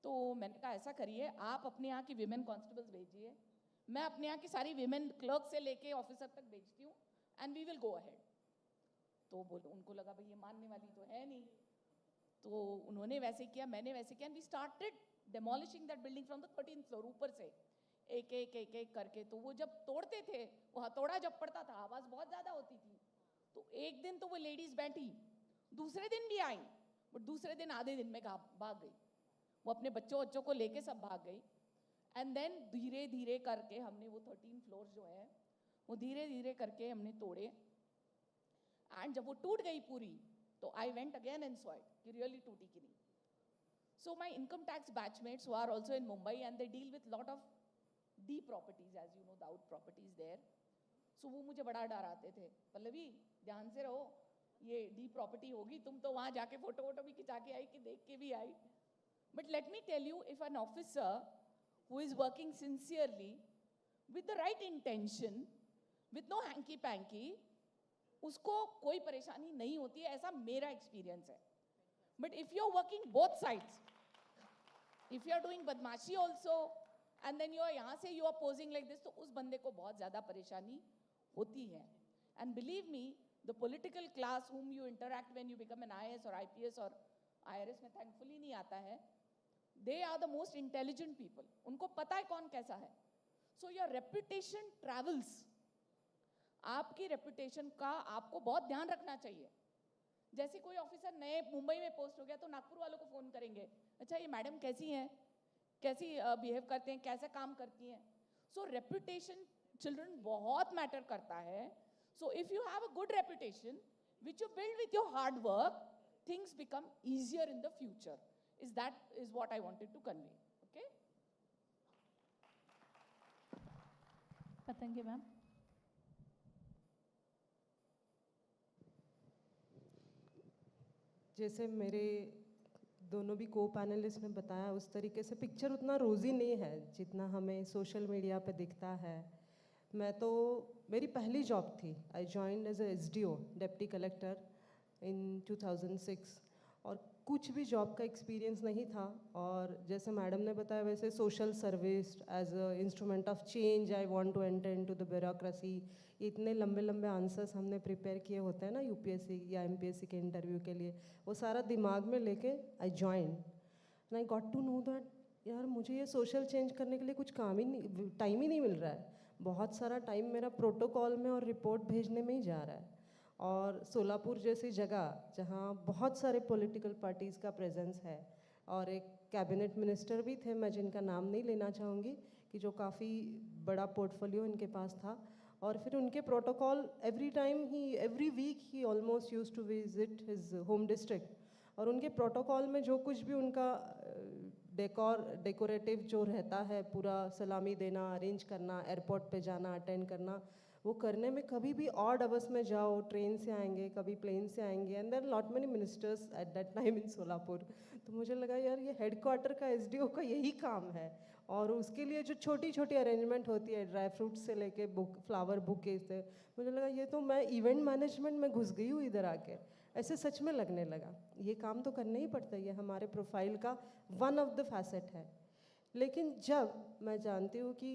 तो मैंने कहा ऐसा करिए, आप अपने यहाँ की विमेन कांस्टेबल्स भेजिए, मैं अपने यहाँ की सारी विमेन क्लर्क से लेके ऑफिसर तक भेजती हूँ, and we will go ahead. तो बोल उनको लगा भाई ये मानने वाली तो है नहीं, तो उन्होंने वैसे किया, मैंने वैसे किया, and we started demolishing that building from the 13th floor, ऊपर से एक एक एक एक करके। तो वो जब तोड़ते थे, वो हथौड़ा जब पड़ता था आवाज़ बहुत ज़्यादा होती थी। तो एक दिन तो वो लेडीज़ बैठी, दूसरे दिन भी आई, बट दूसरे दिन आधे दिन में भाग गई, वो अपने बच्चों को लेके सब भाग गई। एंड देन धीरे धीरे करके हमने वो 13 फ्लोर जो है वो धीरे धीरे करके हमने तोड़े, एंड जब वो टूट गई पूरी, तो I went again and saw it कि रियली टूटी कि नहीं। So my income tax batchmates who are also in Mumbai and they deal with lot of the properties, as you know, the out properties there. So वो मुझे बड़ा डराते थे, पल्लवी ध्यान से रहो, ये डी प्रॉपर्टी होगी, तुम तो वहाँ जाके फोटो वोटो भी खिंचा के आई कि देख के भी आई। But let me tell you, if an officer who is working sincerely, with the right intention, with no hanky-panky, उसको कोई परेशानी नहीं होती है, ऐसा मेरा एक्सपीरियंस है। But if you're working both sides, if you're doing बदमाशी also, and then you're यहाँ से you are posing like this, तो उस बंदे को बहुत ज़्यादा परेशानी होती है। And believe me, the political class whom you interact when you become an IAS or IPS or IRS में thankfully नहीं आता है, they are the most intelligent people, उनको पता है कौन कैसा है। So your reputation travels, आपकी reputation का आपको बहुत ध्यान रखना चाहिए। जैसे कोई ऑफिसर नए मुंबई में पोस्ट हो गया तो नागपुर वालों को फोन करेंगे, अच्छा ये मैडम कैसी हैं, कैसी बिहेव करते हैं, कैसे काम करती हैं। सो रेपुटेशन चिल्ड्रन बहुत मैटर करता है। So if you have a good reputation which you build with your hard work, things become easier in the future. That is what I wanted to convey. Okay? Thank you, ma'am. जैसे मेरे दोनों भी को panelist ने बताया, उस तरीके से पिक्चर उतना रोज़ी नहीं है जितना हमें सोशल मीडिया पे दिखता है। मैं तो, मेरी पहली जॉब थी, I joined as a SDO, deputy collector in 2006, और कुछ भी जॉब का एक्सपीरियंस नहीं था। और जैसे मैडम ने बताया वैसे social service as a instrument of change I want to enter into the bureaucracy, इतने लंबे लंबे आंसर्स हमने प्रिपेयर किए होते हैं ना UPSC या MPSC के इंटरव्यू के लिए, वो सारा दिमाग में लेके I join and I got to know that यार मुझे ये सोशल चेंज करने के लिए कुछ काम ही नहीं, टाइम ही नहीं मिल रहा है। बहुत सारा टाइम मेरा प्रोटोकॉल में और रिपोर्ट भेजने में ही जा रहा है। और सोलापुर जैसी जगह जहाँ बहुत सारे पॉलिटिकल पार्टीज़ का प्रेजेंस है, और एक कैबिनेट मिनिस्टर भी थे, मैं जिनका नाम नहीं लेना चाहूँगी, कि जो काफ़ी बड़ा पोर्टफोलियो इनके पास था। और फिर उनके protocol every week he almost used to visit his home district, और उनके प्रोटोकॉल में जो कुछ भी उनका डेकोरेटिव जो रहता है, पूरा सलामी देना, अरेंज करना, एयरपोर्ट पे जाना, अटेंड करना, वो करने में कभी भी ऑड आवर्स में जाओ, ट्रेन से आएंगे, कभी प्लेन से आएंगे, and there lot many ministers at that time in Solapur. तो मुझे लगा यार ये हेडक्वार्टर का SDO का यही काम है। और उसके लिए जो छोटी छोटी अरेंजमेंट होती है, ड्राई फ्रूट्स से लेके फ्लावर बुके से, मुझे लगा ये तो मैं इवेंट मैनेजमेंट में घुस गई हूँ इधर आके, ऐसे सच में लगने लगा। ये काम तो करना ही पड़ता है, ये हमारे प्रोफाइल का वन ऑफ द फैसेट है। लेकिन जब मैं जानती हूँ कि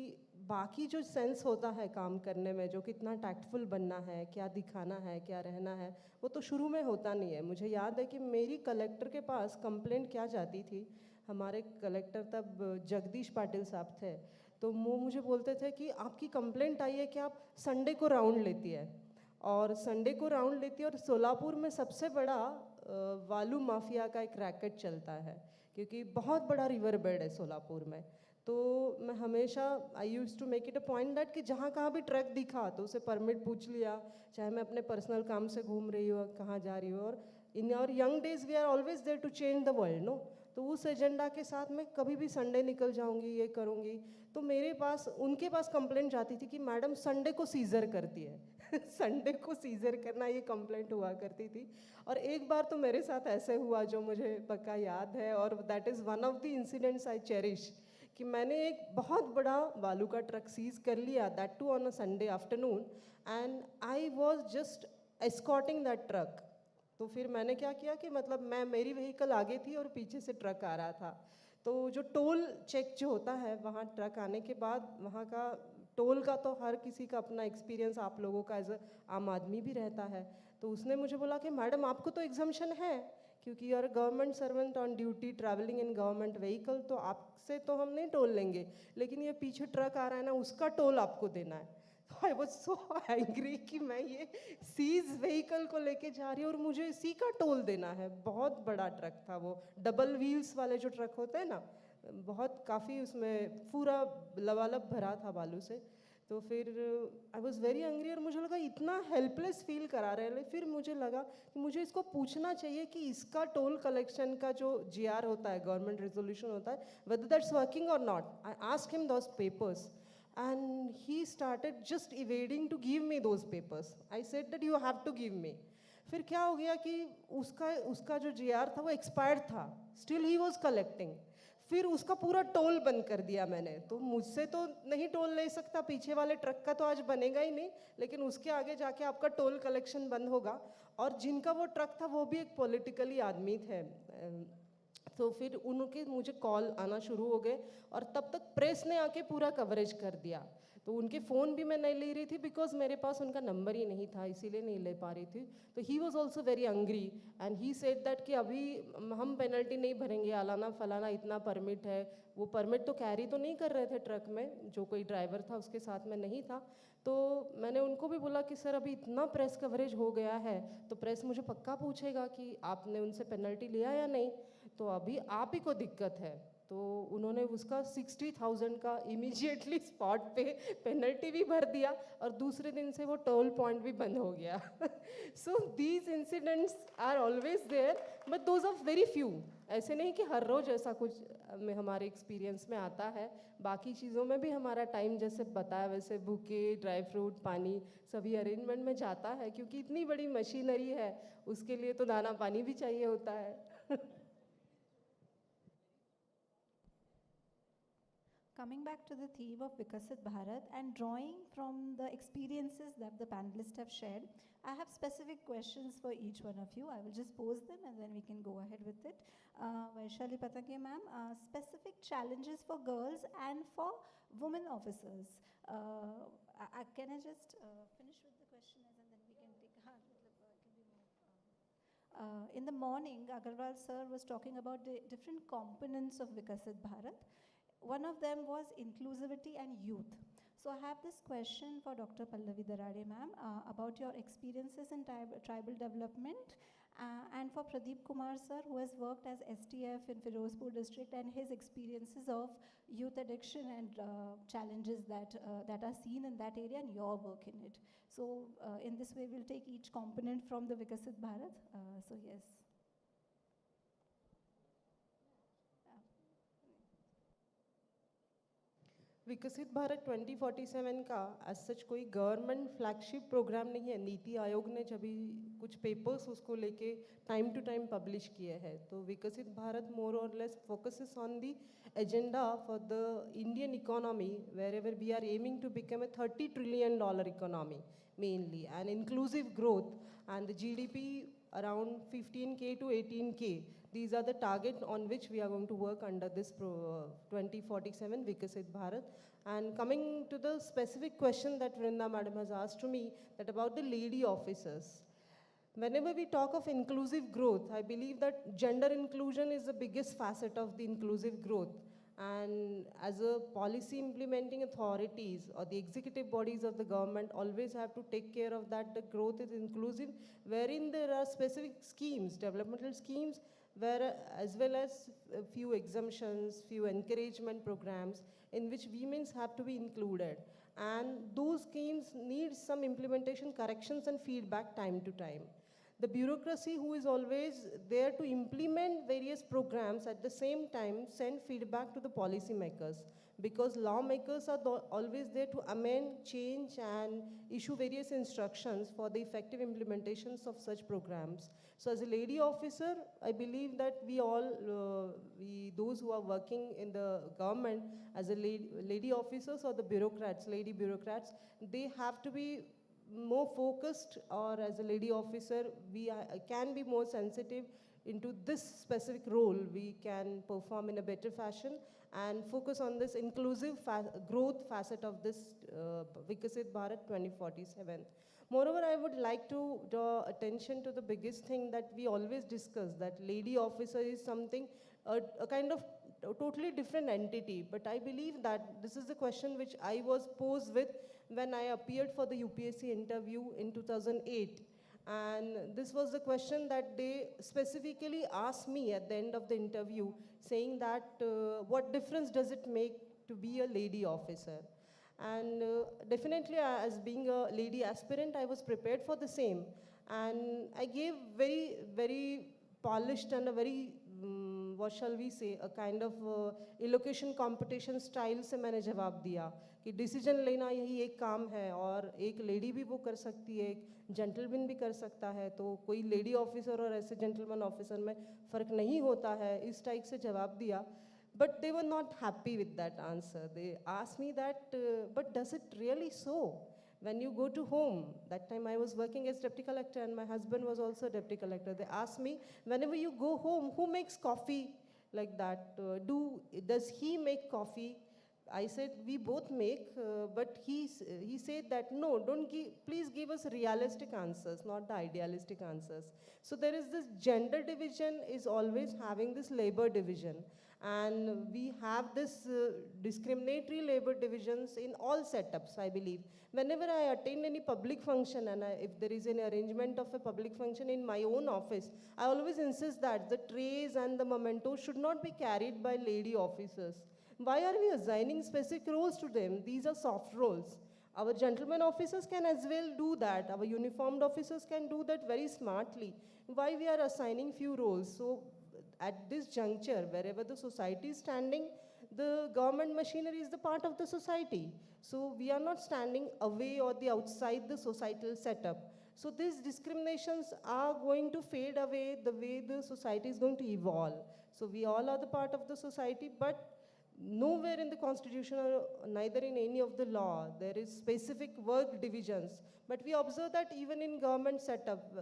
बाकी जो सेंस होता है काम करने में, जो कितना टैक्टफुल बनना है, क्या दिखाना है, क्या रहना है, वो तो शुरू में होता नहीं है। मुझे याद है कि मेरी कलेक्टर के पास कंप्लेंट क्या जाती थी, हमारे कलेक्टर तब जगदीश पाटिल साहब थे, तो वो मुझे बोलते थे कि आपकी कंप्लेंट आई है कि आप संडे को राउंड लेती है, और संडे को राउंड लेती है, और सोलापुर में सबसे बड़ा वालू माफिया का एक रैकेट चलता है, क्योंकि बहुत बड़ा रिवर बेड है सोलापुर में। तो मैं हमेशा I use to make it a point that कि जहाँ कहाँ भी ट्रक दिखा तो उसे परमिट पूछ लिया, चाहे मैं अपने पर्सनल काम से घूम रही हूँ, कहाँ जा रही हूँ। और in our young days we are always there to change the world, no. तो उस एजेंडा के साथ मैं कभी भी संडे निकल जाऊँगी, ये करूँगी। तो मेरे पास, उनके पास कंप्लेंट जाती थी कि मैडम संडे को सीजर करती है संडे को सीजर करना, ये कंप्लेंट हुआ करती थी। और एक बार तो मेरे साथ ऐसे हुआ जो मुझे पक्का याद है, और that is one of the incidents I cherish, कि मैंने एक बहुत बड़ा बालू का ट्रक सीज कर लिया, that too on a Sunday afternoon, and I was just escorting that truck. तो फिर मैंने क्या किया कि मतलब मेरी व्हीकल आगे थी और पीछे से ट्रक आ रहा था। तो जो टोल चेक जो होता है वहाँ ट्रक आने के बाद, वहाँ का टोल का तो हर किसी का अपना एक्सपीरियंस, आप लोगों का एज अ आम आदमी भी रहता है। तो उसने मुझे बोला कि मैडम आपको तो एग्जम्पशन है, क्योंकि you are government servant on duty travelling in government vehicle, तो आपसे तो हम नहीं टोल लेंगे, लेकिन ये पीछे ट्रक आ रहा है ना, उसका टोल आपको देना है। आई वॉज सो एंग्री कि मैं ये सीज व्हीकल को लेके जा रही हूँ और मुझे इसी का टोल देना है। बहुत बड़ा ट्रक था वो, डबल व्हील्स वाले जो ट्रक होते हैं ना, बहुत काफ़ी उसमें पूरा लबालब भरा था बालू से। तो फिर आई वॉज वेरी एंग्री, और मुझे लगा इतना हेल्पलेस फील करा रहे हैं। फिर मुझे लगा कि मुझे इसको पूछना चाहिए कि इसका टोल कलेक्शन का जो GR होता है, गवर्नमेंट रेजोल्यूशन होता है, वेदर दैट्स वर्किंग और not. I asked him those papers and he started just evading to give me those papers. I said that you have to give me. फिर क्या हो गया कि उसका जो GR था वो एक्सपायर्ड था, स्टिल ही वॉज कलेक्टिंग। फिर उसका पूरा टोल बंद कर दिया मैंने। तो मुझसे तो नहीं टोल ले सकता, पीछे वाले ट्रक का तो आज बनेगा ही नहीं, लेकिन उसके आगे जाके आपका टोल कलेक्शन बंद होगा। और जिनका वो ट्रक था वो भी एक पॉलिटिकली आदमी थे। तो फिर उनके मुझे कॉल आना शुरू हो गए, और तब तक प्रेस ने आके पूरा कवरेज कर दिया। तो उनके फ़ोन भी मैं नहीं ले रही थी, बिकॉज मेरे पास उनका नंबर ही नहीं था, इसीलिए नहीं ले पा रही थी। तो he was also very angry, and he said that कि अभी हम पेनल्टी नहीं भरेंगे, अलाना फलाना, इतना परमिट है। वो परमिट तो कैरी तो नहीं कर रहे थे ट्रक में, जो कोई ड्राइवर था उसके साथ में नहीं था। तो मैंने उनको भी बोला कि सर अभी इतना प्रेस कवरेज हो गया है, तो प्रेस मुझे पक्का पूछेगा कि आपने उनसे पेनल्टी लिया या नहीं, तो अभी आप ही को दिक्कत है। तो उन्होंने उसका 60,000 का इमीडिएटली स्पॉट पे पेनल्टी भी भर दिया, और दूसरे दिन से वो टोल पॉइंट भी बंद हो गया। So these incidents are always there, but those are very few. ऐसे नहीं कि हर रोज़ ऐसा कुछ में हमारे एक्सपीरियंस में आता है। बाकी चीज़ों में भी हमारा टाइम, जैसे बताया वैसे, बुके, ड्राई फ्रूट, पानी, सभी अरेंजमेंट में जाता है, क्योंकि इतनी बड़ी मशीनरी है, उसके लिए तो दाना पानी भी चाहिए होता है। Coming back to the theme of Viksit Bharat and drawing from the experiences that the panelists have shared, I have specific questions for each one of you. I will just pose them and then we can go ahead with it. Vaishali Patanke ma'am, specific challenges for girls and for women officers. Can I just finish with the question and then we can take in the morning, Agarwal sir was talking about the different components of Viksit Bharat. One of them was inclusivity and youth. So I have this question for Dr. Pallavi Darade ma'am about your experiences in tribal development, and for Pradeep Kumar sir, who has worked as STF in Firozpur district, and his experiences of youth addiction and challenges that are seen in that area and your work in it. So in this way we'll take each component from the Viksit Bharat. So yes. विकसित भारत 2047 का as such कोई government flagship programme नहीं है। नीति आयोग ने जब भी कुछ papers उसको लेके टाइम टू टाइम पब्लिश किए हैं। तो विकसित Bharat more or less focuses on the agenda for the Indian economy, wherever we are aiming to become a $30 trillion economy mainly, and inclusive growth, and the GDP around 15K to 18K. These are the target on which we are going to work under this 2047 Viksit Bharat. And coming to the specific question that Vrinda madam has asked to me, that about the lady officers. Whenever we talk of inclusive growth, I believe that gender inclusion is the biggest facet of the inclusive growth. And as a policy implementing authorities or the executive bodies of the government always have to take care of that the growth is inclusive, wherein there are specific schemes, developmental schemes, where as well as a few exemptions, few encouragement programs in which women have to be included. And those schemes need some implementation corrections and feedback time to time. The bureaucracy who is always there to implement various programs at the same time send feedback to the policy makers. because lawmakers are always there to amend, change, and issue various instructions for the effective implementations of such programs. So as a lady officer, I believe that we all, those who are working in the government as a lady officers or the bureaucrats, lady bureaucrats, they have to be more focused, or as a lady officer, we can be more sensitive into this specific role. We can perform in a better fashion and focus on this inclusive growth facet of this Viksit Bharat 2047. Moreover, I would like to draw attention to the biggest thing that we always discuss, that lady officer is something, a kind of a totally different entity. But I believe that this is the question which I was posed with when I appeared for the UPSC interview in 2008. And this was the question that they specifically asked me at the end of the interview, saying that what difference does it make to be a lady officer? And definitely, as being a lady aspirant, I was prepared for the same. And I gave very, very polished and a very, what shall we say, a kind of elocution competition style से मैंने जवाब दिया कि decision लेना यही एक काम है, और एक लेडी भी वो कर सकती है, एक जेंटलमैन भी कर सकता है, तो कोई लेडी ऑफिसर और ऐसे जेंटलमैन ऑफिसर में फ़र्क नहीं होता है, इस टाइप से जवाब दिया. But they were not happy with that answer. They asked me that, but does it really so? When you go to home, that time I was working as deputy collector and my husband was also deputy collector. They asked me, whenever you go home, who makes coffee like that? Does he make coffee? I said, we both make, but he said that, no, please give us realistic answers, not the idealistic answers. So there is this gender division is always having this labor division. And we have this discriminatory labor divisions in all setups, I believe. Whenever I attend any public function, and if there is an arrangement of a public function in my own office, I always insist that the trays and the mementos should not be carried by lady officers. Why are we assigning specific roles to them? These are soft roles. Our gentlemen officers can as well do that. Our uniformed officers can do that very smartly. Why we are assigning few roles? So at this juncture, wherever the society is standing, the government machinery is the part of the society. So we are not standing away or the outside the societal setup. So these discriminations are going to fade away the way the society is going to evolve. So we all are the part of the society, but nowhere in the constitution or neither in any of the law there is specific work divisions. But we observe that even in government setup,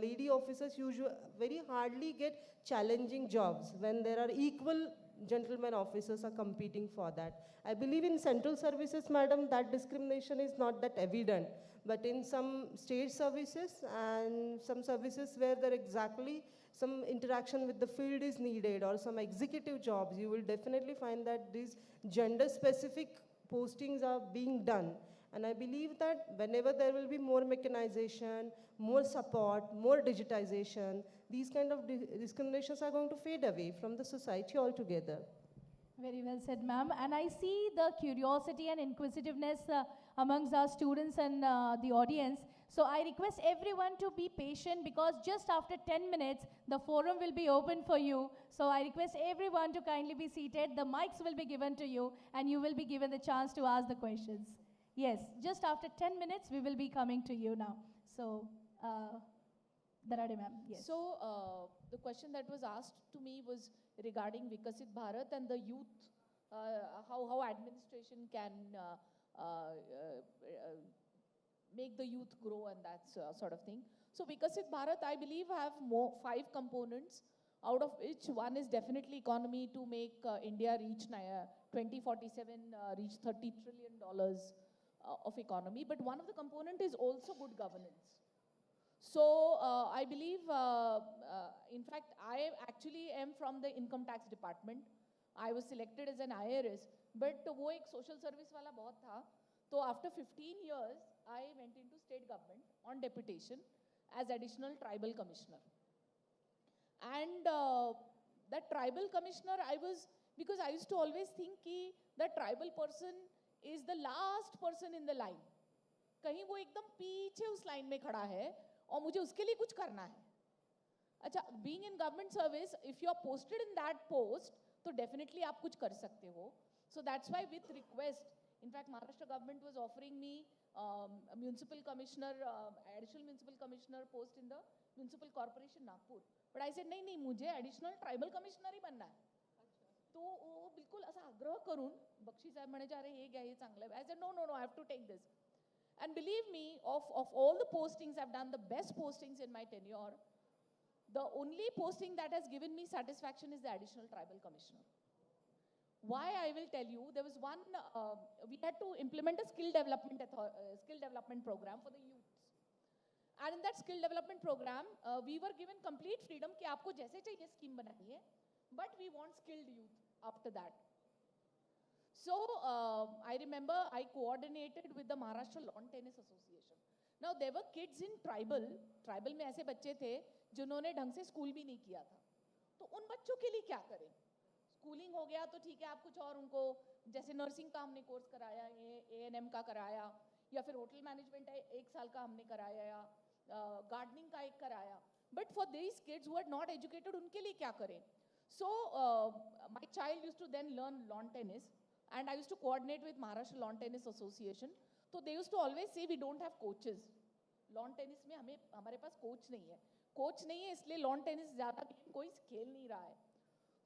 lady officers usually very hardly get challenging jobs when there are equal gentlemen officers are competing for that. I believe in central services, madam, that discrimination is not that evident. But in some state services and some services where there exactly some interaction with the field is needed, or some executive jobs, you will definitely find that these gender-specific postings are being done. And I believe that whenever there will be more mechanization, more support, more digitization, these kind of discriminations are going to fade away from the society altogether. Very well said, ma'am. And I see the curiosity and inquisitiveness amongst our students and the audience. So I request everyone to be patient, because just after 10 minutes, the forum will be open for you. So I request everyone to kindly be seated. The mics will be given to you, and you will be given the chance to ask the questions. Yes, just after 10 minutes, we will be coming to you now. So, Darade ma'am, yes. So, the question that was asked to me was regarding Viksit Bharat and the youth, how administration can make the youth grow and that sort of thing. So Viksit Bharat, I believe, have 5 components, out of which one is definitely economy, to make India reach 2047, reach $30 trillion of economy. But one of the component is also good governance. So I believe, in fact, I actually am from the income tax department. I was selected as an IRS, but वो एक social service वाला बहुत था. So after 15 years, I went into state government on deputation as additional tribal commissioner. And that tribal commissioner, because I used to always think कि that tribal person is the last person in the line. कहीं वो एकदम पीछे उस line में खड़ा है और मुझे उसके लिए कुछ करना है. अच्छा, being in government service, if you are posted in that post, तो definitely आप कुछ कर सकते हो. So that's why with request, in fact, Maharashtra government was offering me a municipal commissioner, additional municipal commissioner post in the municipal corporation Nagpur. But I said, नहीं, मुझे additional tribal commissioner ही बनना है. तो वो बिल्कुल असा आग्रह करून बक्षी साहेब म्हणे अरे हे घ्या हे चांगलं आहे. I said, no, I have to take this. And believe me, of all the postings, I've done the best postings in my tenure. The only posting that has given me satisfaction is the additional tribal commissioner. Why, I will tell you. There was one, we had to implement a skill development program for the youths. And in that skill development program, we were given complete freedom कि आपको जैसे चाहिए scheme बनाइए, but we want skilled youth after that. So I remember I coordinated with the Maharashtra Lawn Tennis Association. Now there were kids in tribal में ऐसे बच्चे थे जिन्होंने ढंग से स्कूल भी नहीं किया था. तो उन बच्चों के लिए क्या करें? स्कूलिंग हो गया तो ठीक है, आप कुछ और उनको जैसे नर्सिंग का हमने कोर्स कराया, A&M का कराया, या फिर होटल मैनेजमेंट है 1 साल का हमने कराया, या गार्डनिंग का एक कराया. But for these kids who are not educated, उनके लिए क्या करें? So my child use to then learn lawn tennis, and I use to coordinate with Maharashtra lawn tennis association. तो they use to always say we don't have coaches. Lawn tennis में हमारे पास coach नहीं है, इसलिए लॉन टेनिस ज़्यादा कोई खेल नहीं रहा है.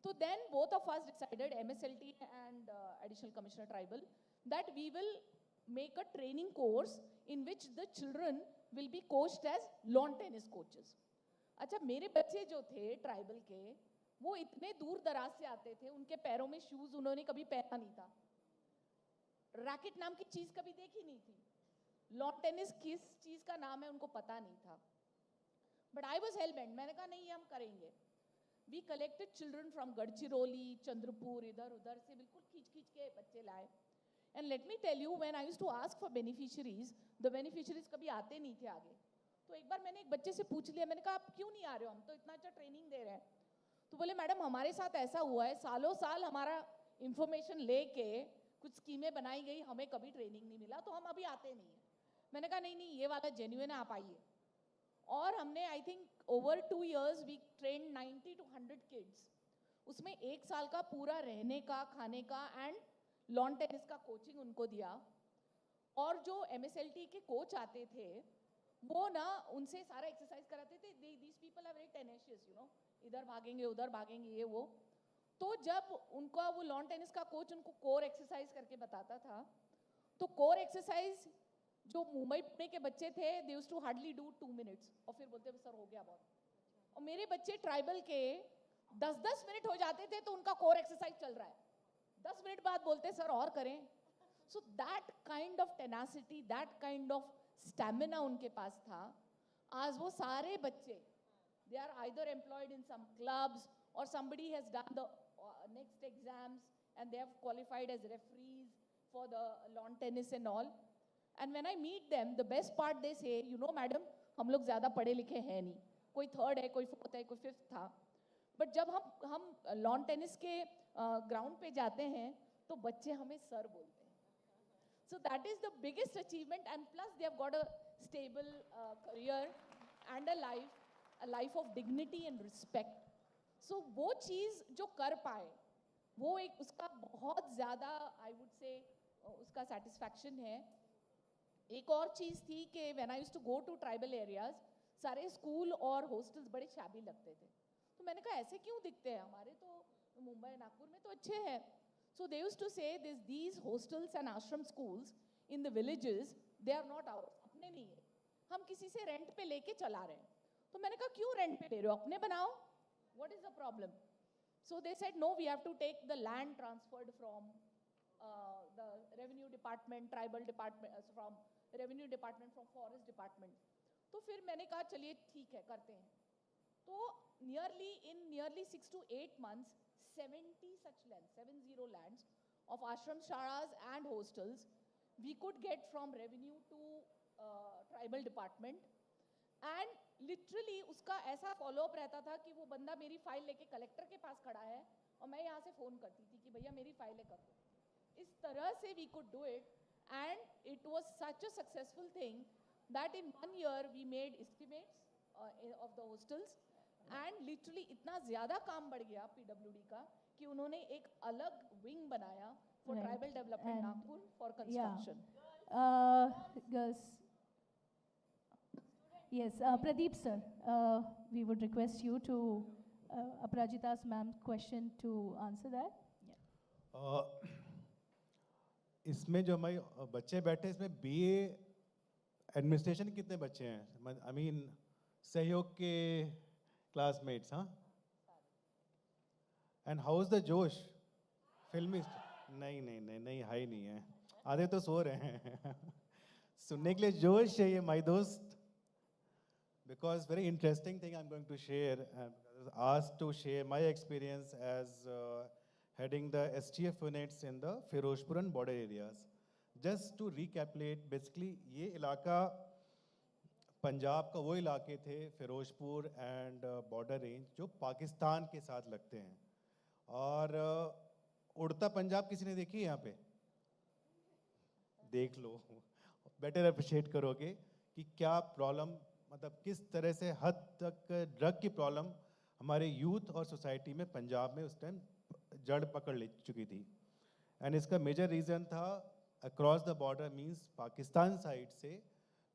So then both of us decided, MSLT and Additional Commissioner Tribal, that we will make a training course in which the children will be coached as lawn tennis coaches. अच्छा, मेरे बच्चे जो थे ट्राइबल के, वो इतने दूर दराज से आते थे, उनके पैरों में शूज उन्होंने कभी पहना नहीं था, रैकेट नाम की चीज कभी देखी नहीं थी, लॉन टेनिस किस चीज का नाम है उनको पता नहीं था. But I was hello bent, मैंने कहा नहीं, हम करेंगे. We collected children from Gadchiroli, Chandrapur, इधर उधर से बिल्कुल खींच के बच्चे लाए. And let me tell you, when I used to ask for beneficiaries, the beneficiaries कभी आते नहीं थे आगे. तो एक बार मैंने एक बच्चे से पूछ लिया, मैंने कहा आप क्यों नहीं आ रहे हो, हम तो इतना अच्छा ट्रेनिंग दे रहे हैं. तो बोले मैडम हमारे साथ ऐसा हुआ है, सालों साल हमारा इंफॉर्मेशन लेके कुछ स्कीमें बनाई गई, हमें कभी ट्रेनिंग नहीं मिला, तो हम अभी आते नहीं है. मैंने कहा नहीं, ये वाला जेन्युइन है, आप आइए. और हमने I think over 2 years we train 90 to 100 kids. उसमें 1 साल का पूरा रहने का, खाने का एंड लॉन टेनिस का कोचिंग उनको दिया. और जो MSLT के कोच आते थे वो ना उनसे सारा एक्सरसाइज कराते थे. These people are very tenacious, you know, इधर भागेंगे उधर भागेंगे ये वो. तो जब उनका वो लॉन टेनिस का कोच उनको कोर एक्सरसाइज करके बताता था, तो कोर एक्सरसाइज जो मुंबई पुणे के बच्चे थे, they used to hardly do 2 minutes, और फिर बोलते सर हो गया बहुत. और मेरे बच्चे ट्राइबल के 10-10 मिनट हो जाते थे तो उनका कोर एक्सरसाइज चल रहा है, 10 मिनट बाद बोलते सर और करें. So that kind of tenacity, that kind of stamina उनके पास था. आज वो सारे बच्चे, they are either employed in some clubs और somebody has done the next exams and they have qualified as referees for the lawn tennis and all. And when I meet them, the best part they say, you know madam, हम लोग ज़्यादा पढ़े लिखे हैं नहीं, कोई 3rd है, कोई 4th है, कोई 5th था. बट जब हम लॉन टेनिस के ग्राउंड पे जाते हैं तो बच्चे हमें सर बोलते हैं. So that is the biggest achievement, and plus they have got a stable career and a life of dignity and respect. So वो चीज़ जो कर पाए, वो एक उसका बहुत ज़्यादा I would say उसका satisfaction है. एक और चीज़ थी कि when I used to go to tribal areas, सारे स्कूल और हॉस्टल्स बड़े शाबी लगते थे. तो मैंने कहा ऐसे क्यों दिखते हैं, हमारे तो मुंबई नागपुर में तो अच्छे हैं. So they used to say these hostels and ashram schools in the villages, they are not ours, अपने नहीं है, हम किसी से रेंट पे लेके चला रहे हैं. तो मैंने कहा क्यों रेंट पे ले रहे हो, अपने बनाओ, what is the problem? So they said no, we have to take the land transferred from the revenue department, tribal department, from revenue department, from forest department. तो फिर मैंने कहा चलिए ठीक है करते हैं. तो nearly 6 to 8 months, 70 such lands, 70 lands of ashram shalas and hostels we could get from revenue to tribal department. And literally उसका ऐसा follow up रहता था कि वो बंदा मेरी फाइल लेके कलेक्टर के पास खड़ा है और मैं यहाँ से फ़ोन करती थी कि भैया मेरी फाइलें कर दो. इस तरह से we could do it, and it was such a successful thing that in 1 year we made estimates of the hostels, and literally इतना ज़्यादा काम बढ़ गया PWD का कि उन्होंने एक अलग wing बनाया for Right. tribal development, And- Nagpur, for Yeah. construction. Yes. Yes, Pradeep sir, we would request you to, Aparajita's ma'am's question to answer that. अ, इसमें जो हमारे बच्चे बैठे हैं, इसमें बीए एडमिनिस्ट्रेशन कितने बच्चे हैं? आई मीन सहयोग के क्लासमेट्स, हाँ? एंड हाउ इज द जोश? फिल्मी नहीं नहीं नहीं नहीं, हाई नहीं है, आधे तो सो रहे हैं सुनने के लिए जोश चाहिए माय दोस्त. Because very interesting thing I'm going to share. I was asked to share my experience as heading the STF units in the Firozpur and border areas. Just to recapitulate, basically ये इलाका पंजाब का वो इलाके थे, Firozpur and border range, जो पाकिस्तान के साथ लगते हैं. और उड़ता पंजाब किसी ने देखी है यहाँ पे? देख लो, बेटर अप्रिशिएट करोगे कि क्या प्रॉब्लम, मतलब किस तरह से हद तक ड्रग की प्रॉब्लम हमारे यूथ और सोसाइटी में पंजाब में उस टाइम जड़ पकड़ ले चुकी थी. एंड इसका मेजर रीज़न था across the border, means Pakistan side से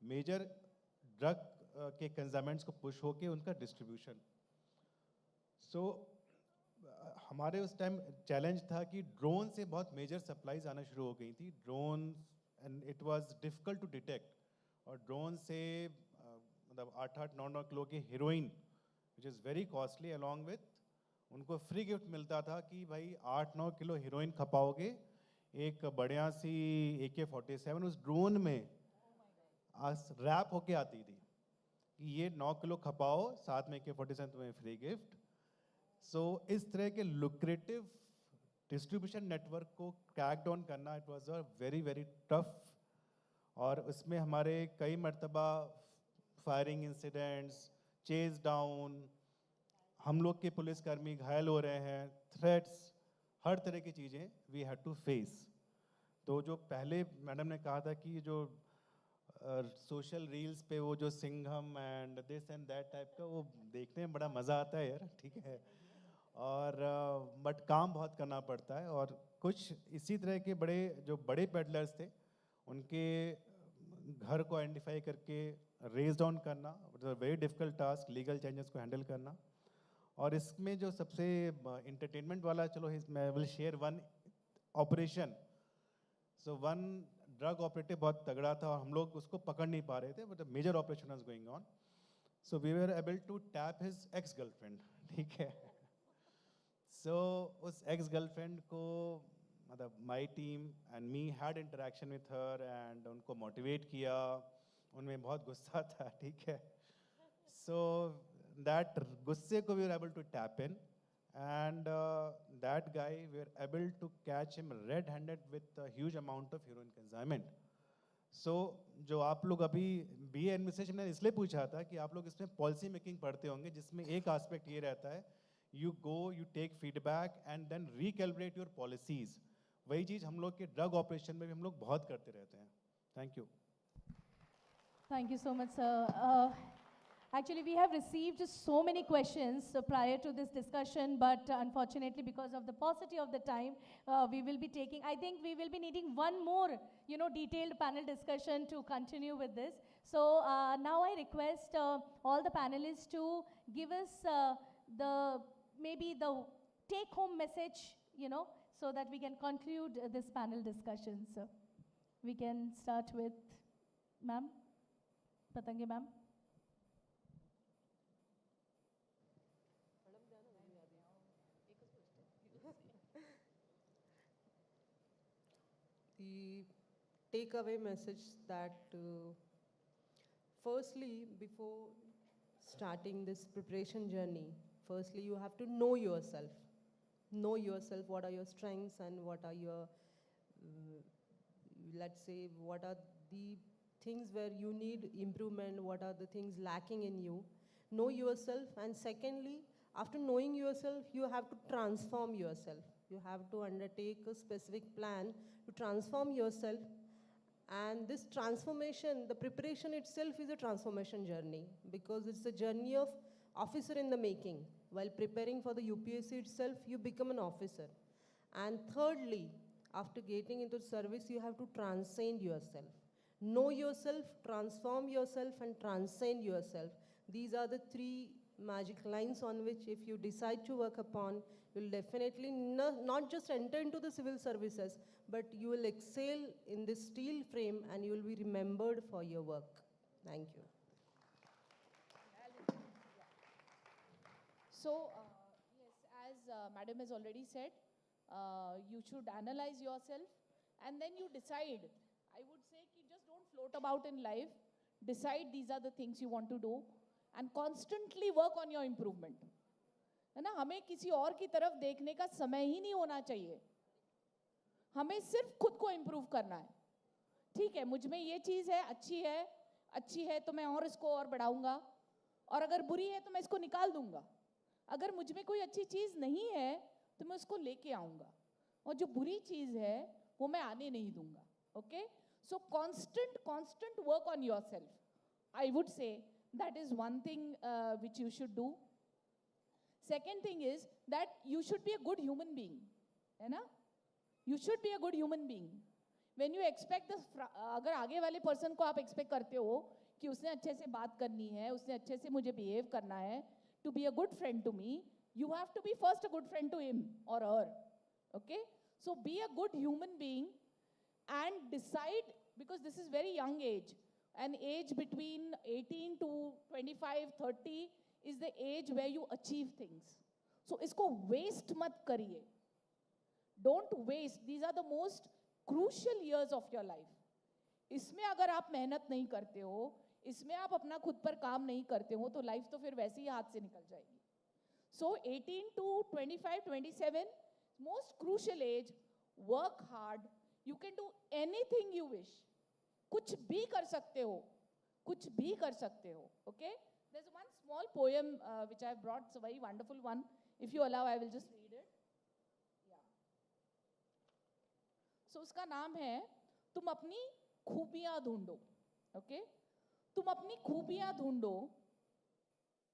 मेजर ड्रग के कंजामेंट्स को पुश होके उनका डिस्ट्रीब्यूशन. सो हमारे उस टाइम चैलेंज था कि ड्रोन से बहुत मेजर सप्लाईज आना शुरू हो गई थी. Drone, and it was difficult to detect. और ड्रोन से मतलब 8-9 किलो की heroin, which is very costly, along with उनको फ्री गिफ्ट मिलता था कि भाई 8-9 किलो हीरोइन खपाओगे, एक बढ़िया सी AK-47 उस ड्रोन में रैप होके आती थी कि ये 9 किलो खपाओ, साथ में AK-47 तुम्हें फ्री गिफ्ट. सो इस तरह के लुक्रेटिव डिस्ट्रीब्यूशन नेटवर्क को क्रैक डाउन करना, it was a very very tough. और उसमें हमारे कई मर्तबा फायरिंग इंसिडेंट्स, चेज डाउन, हम लोग के पुलिसकर्मी घायल हो रहे हैं, थ्रेट्स, हर तरह की चीज़ें वी हैड टू फेस. तो जो पहले मैडम ने कहा था कि जो सोशल रील्स पे वो जो Singham and this and that type का, वो देखने में बड़ा मज़ा आता है यार, ठीक है. और बट काम बहुत करना पड़ता है. और कुछ इसी तरह के जो बड़े पेडलर्स थे, उनके घर को आइडेंटिफाई करके रेज डाउन करना, it is a very difficult task, legal changes को हैंडल करना. और इसमें जो सबसे इंटरटेनमेंट वाला, चलो मैं will share one operation. So one drug operative बहुत तगड़ा था और हम लोग उसको पकड़ नहीं पा रहे थे, but major operation was going on. So we were able to tap his ex girlfriend, ठीक है. सो उस एक्स गर्लफ्रेंड को, मतलब my team and me had interaction with her and उनको मोटिवेट किया. उनमें बहुत गुस्सा था, ठीक है. सो दैट गुस्से को we are able to tap in, and that guy we are able to catch him red handed with huge amount of heroin consignment. So जो आप लोग अभी बीए एडमिनिस्ट्रेशन ने इसलिए पूछा था कि आप लोग इसमें पॉलिसी मेकिंग पढ़ते होंगे, जिसमें एक एस्पेक्ट ये रहता है, you go, you take feedback and then recalibrate your policies. वही चीज़ हम लोग के ड्रग ऑपरेशन में भी हम लोग बहुत करते रहते हैं. Thank you. Thank you so much, sir. Actually, we have received so many questions prior to this discussion, but unfortunately, because of the paucity of the time, we will be taking, I think we will be needing one more, detailed panel discussion to continue with this. So now I request all the panelists to give us maybe the take-home message, so that we can conclude this panel discussion. So we can start with ma'am, Patangi ma'am. The takeaway message that firstly, before starting this preparation journey, firstly you have to know yourself. Know yourself, what are your strengths and what are your, let's say, what are the things where you need improvement, what are the things lacking in you. Know yourself, and secondly, after knowing yourself, you have to transform yourself. You have to undertake a specific plan to transform yourself. And this transformation, the preparation itself is a transformation journey, because it's a journey of officer in the making. While preparing for the UPSC itself, you become an officer. And thirdly, after getting into service, you have to transcend yourself. Know yourself, transform yourself, and transcend yourself. These are the three magic lines on which, if you decide to work upon, you'll definitely not just enter into the civil services, but you will excel in this steel frame and you will be remembered for your work. Thank you. So, yes, as Madam has already said, you should analyze yourself and then you decide. I would say कि just don't float about in life. Decide these are the things you want to do and constantly work on your improvement. है ना, हमें किसी और की तरफ देखने का समय ही नहीं होना चाहिए. हमें सिर्फ खुद को improve करना है. ठीक है, मुझ में ये चीज़ है, अच्छी है तो मैं और इसको और बढ़ाऊंगा. और अगर बुरी है तो मैं इसको निकाल दूंगा. अगर मुझ में कोई अच्छी चीज़ नहीं है तो मैं उसको लेके आऊँगा और जो बुरी चीज़ है वो मैं आने नहीं दूंगा. Okay, so constant work on yourself. I would say that is one thing which you should do. Second thing is that you should be a good human being, है ना? You should be a good human being. When you expect this, अगर आगे वाले person को आप expect करते हो कि उसने अच्छे से बात करनी है, उसने अच्छे से मुझे behave करना है, to be a good friend to me, you have to be first a good friend to him or her. Okay? So be a good human being and decide, because this is very young age. An age between 18 to 25, 30 is the age where you achieve things. So isko waste mat kariye. Don't waste. These are the most crucial years of your life. इसमें अगर आप मेहनत नहीं करते हो, इसमें आप अपना खुद पर काम नहीं करते हो, तो लाइफ तो फिर वैसे ही हाथ से निकल जाएगी. So 18 to 25, 27, most crucial age, work hard. You can do anything you wish. कुछ भी कर सकते हो, कुछ भी कर सकते हो. Okay? There's one small poem which I have brought. It's a very wonderful one. If you allow, I will just read it. Yeah. So उसका नाम है तुम अपनी खूबियां ढूंढो. Okay? तुम अपनी खूबियां ढूंढो,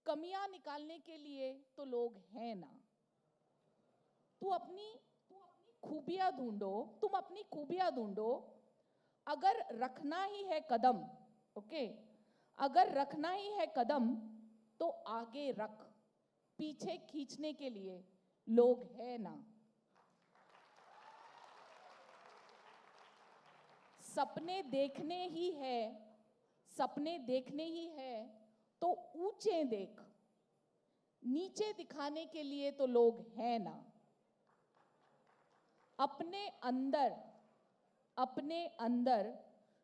कमियां निकालने के लिए तो लोग हैं ना. तुम अपनी खूबियां ढूंढो, तुम अपनी खूबियां ढूंढो, अगर रखना ही है कदम, ओके, अगर रखना ही है कदम तो आगे रख, पीछे खींचने के लिए लोग हैं ना. सपने देखने ही है, सपने देखने ही है तो ऊंचे देख, नीचे दिखाने के लिए तो लोग हैं ना. अपने अंदर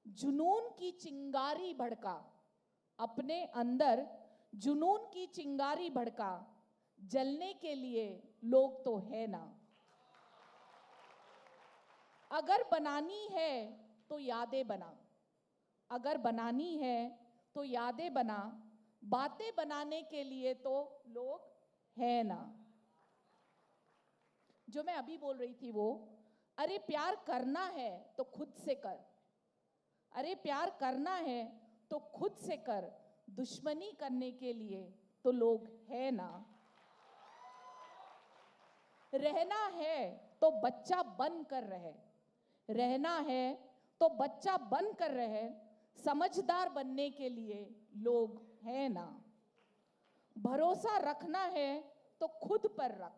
जुनून की चिंगारी भड़का, अपने अंदर जुनून की चिंगारी भड़का, जलने के लिए लोग तो है ना. अगर बनानी है तो यादें बना, अगर बनानी है तो यादें बना, बातें बनाने के लिए तो लोग हैं ना. जो मैं अभी बोल रही थी वो, अरे प्यार करना है तो खुद से कर, अरे प्यार करना है तो खुद से कर, दुश्मनी करने के लिए तो लोग हैं ना. रहना है तो बच्चा बन कर रहे, रहना है तो बच्चा बन कर रहे, समझदार बनने के लिए लोग हैं ना. भरोसा रखना है तो खुद पर रख,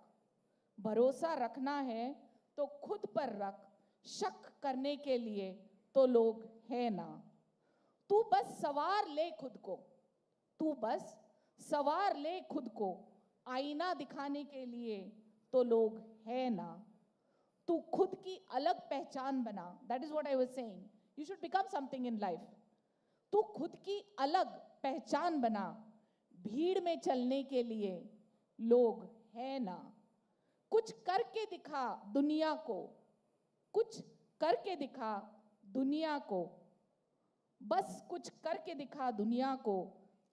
भरोसा रखना है तो खुद पर रख, शक करने के लिए तो लोग हैं ना. तू बस सवार ले खुद को, तू बस सवार ले खुद को, आईना दिखाने के लिए तो लोग हैं ना. तू खुद की अलग पहचान बना. That is what I was saying. You should become something in life. तू खुद की अलग पहचान बना, भीड़ में चलने के लिए लोग हैं ना. कुछ करके दिखा दुनिया को, कुछ करके दिखा दुनिया को, बस कुछ करके दिखा दुनिया को,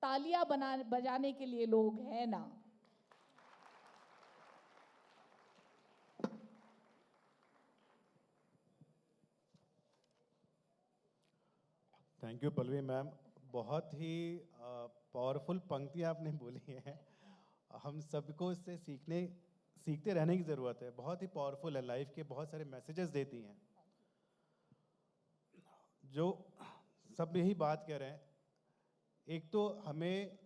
तालियां बजाने के लिए लोग हैं ना. Thank you Pallavi ma'am. बहुत ही पावरफुल पंक्तियाँ आपने बोली हैं. हम सबको इससे सीखने सीखते रहने की ज़रूरत है, बहुत ही पावरफुल है, लाइफ के बहुत सारे मैसेजेस देती हैं। जो सब यही बात कह रहे हैं, एक तो हमें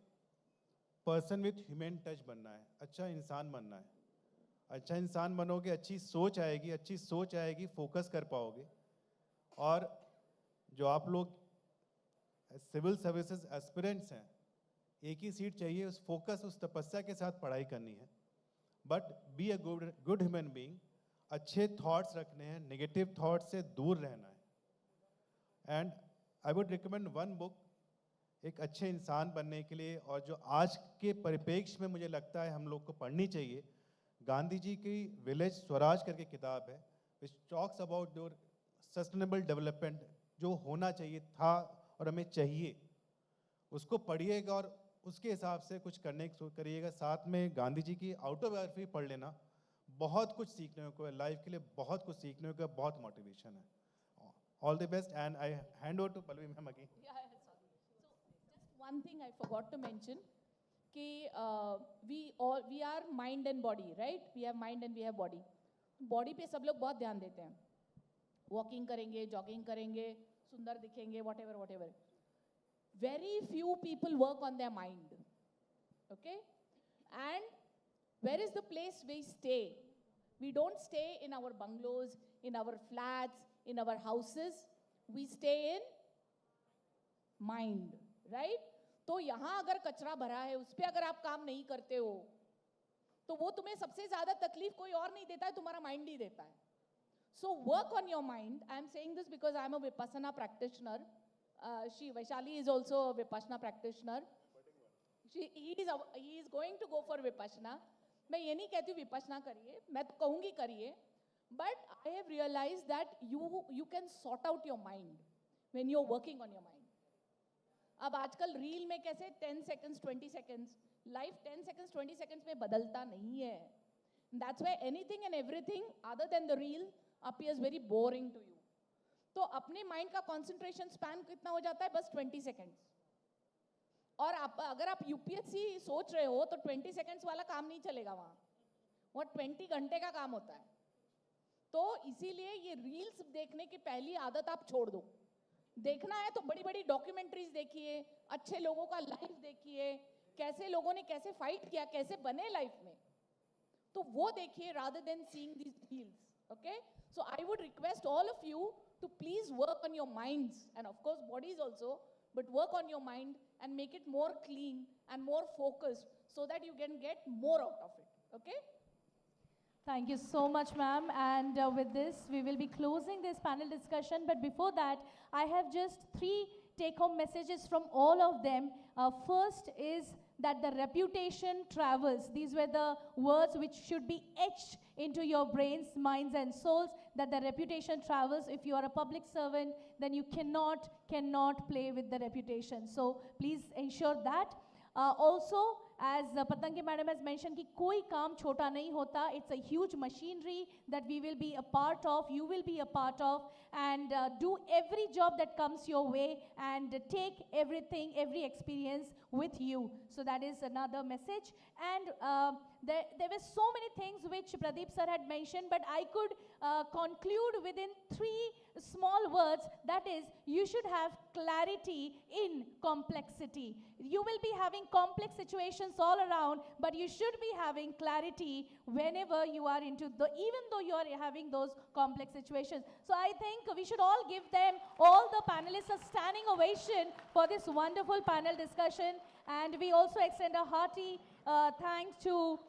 पर्सन विथ ह्यूमन टच बनना है, अच्छा इंसान बनना है। अच्छा इंसान बनोगे, अच्छी सोच आएगी, अच्छी सोच आएगी, फोकस कर पाओगे। और जो आप लोग सिविल सर्विसेज एस्पिरेंट्स हैं, एक ही सीट चाहिए, उस फोकस, उस तपस्या के साथ पढ़ाई करनी है। But be a good human being, अच्छे थॉट्स रखने हैं, नेगेटिव थॉट्स से दूर रहना है। And I would recommend one book एक अच्छे इंसान बनने के लिए, और जो आज के परिप्रेक्ष्य में मुझे लगता है हम लोग को पढ़नी चाहिए। गांधी जी की विलेज स्वराज करके किताब है, which talks about your sustainable development, जो होना चाहिए था और हमें चाहिए, उसको पढ़िएगा और उसके हिसाब से कुछ करने की करिएगा। साथ में गांधी जी की ऑटोबायोग्राफी पढ़ लेना, बहुत कुछ सीखने को है, लाइफ के लिए बहुत कुछ सीखने को है, बहुत मोटिवेशन है। All the best and I hand over to Pallavi ma'am again. Yeah, yeah, sorry. So just one thing I forgot to mention कि we are mind and body, right? We have mind and we have body. Body पे सब लोग बहुत ध्यान देते हैं, walking करेंगे, jogging करेंगे, सुंदर दिखेंगे, what ever. Very few people work on their mind, okay? And where is the place we stay? We don't stay in our bungalows, in our flats, in our houses. We stay in mind, right? तो यहाँ अगर कचरा भरा है, उस पर अगर आप काम नहीं करते हो, तो वो तुम्हें सबसे ज्यादा तकलीफ कोई और नहीं देता है, तुम्हारा माइंड ही देता है. So work on your mind. I am saying this because I am a Vipassana practitioner. Vaishali is also a Vipassana practitioner. He is going to go for Vipassana. मैं ये नहीं कहती हूँ विपश्यना करिए, मैं तो कहूँगी करिए, but I have realized that you can sort out your mind when you're working on your mind. अब आजकल रील में कैसे 10 seconds, 20 seconds, life 10 seconds, 20 seconds में बदलता नहीं है. That's why anything and everything other than the reel appears very boring to you. तो अपने माइंड का concentration span कितना हो जाता है? बस 20 seconds. और अगर आप यूपीएससी सोच रहे हो तो 20 सेकंड्स वाला काम नहीं चलेगा वहां, वो 20 घंटे का काम होता है. तो इसीलिए ये रील्स देखने की पहली आदत आप छोड़ दो. देखना है तो बड़ी बड़ी डॉक्यूमेंट्रीज देखिए, अच्छे लोगों का लाइफ देखिए, कैसे लोगों ने कैसे फाइट किया, कैसे बने लाइफ में, तो वो देखिए rather than seeing these reels. Okay, so I would request all of you to please work on your minds and of course bodies also, but work on your mind and make it more clean and more focused so that you can get more out of it. Okay? Thank you so much, ma'am. And with this, we will be closing this panel discussion. But before that, I have just 3 take-home messages from all of them. First is that the reputation travels. These were the words which should be etched into your brains, minds, and souls, that the reputation travels. If you are a public servant, then you cannot play with the reputation. So please ensure that. Also, as Patangi madam has mentioned, कि कोई काम छोटा नहीं होता. It's a huge machinery that we will be a part of, you will be a part of, and do every job that comes your way and take everything, every experience with you. So that is another message. And there were so many things which Pradeep sir had mentioned, but I could conclude within 3 small words. That is, you should have clarity in complexity. You will be having complex situations all around, but you should be having clarity whenever you are into the, even though you are having those complex situations. So I think we should all give them, all the panelists, a standing ovation for this wonderful panel discussion. And we also extend a hearty thanks to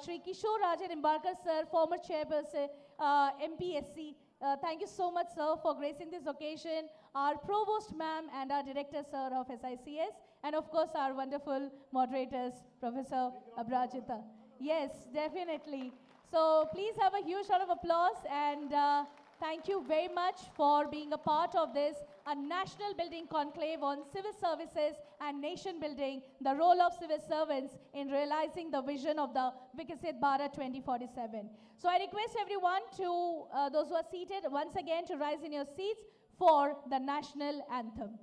Shri Kishore Raja Nimbarkar sir, former chairperson, MPSC. Thank you so much, sir, for gracing this occasion. Our provost ma'am and our director, sir, of SICS. And of course, our wonderful moderators, Professor Abrajita. Yes, definitely. So please have a huge round of applause. And thank you very much for being a part of this, a national building conclave on civil services and nation building, the role of civil servants in realizing the vision of the Viksit Bharat 2047. So I request everyone to, those who are seated, once again to rise in your seats for the national anthem.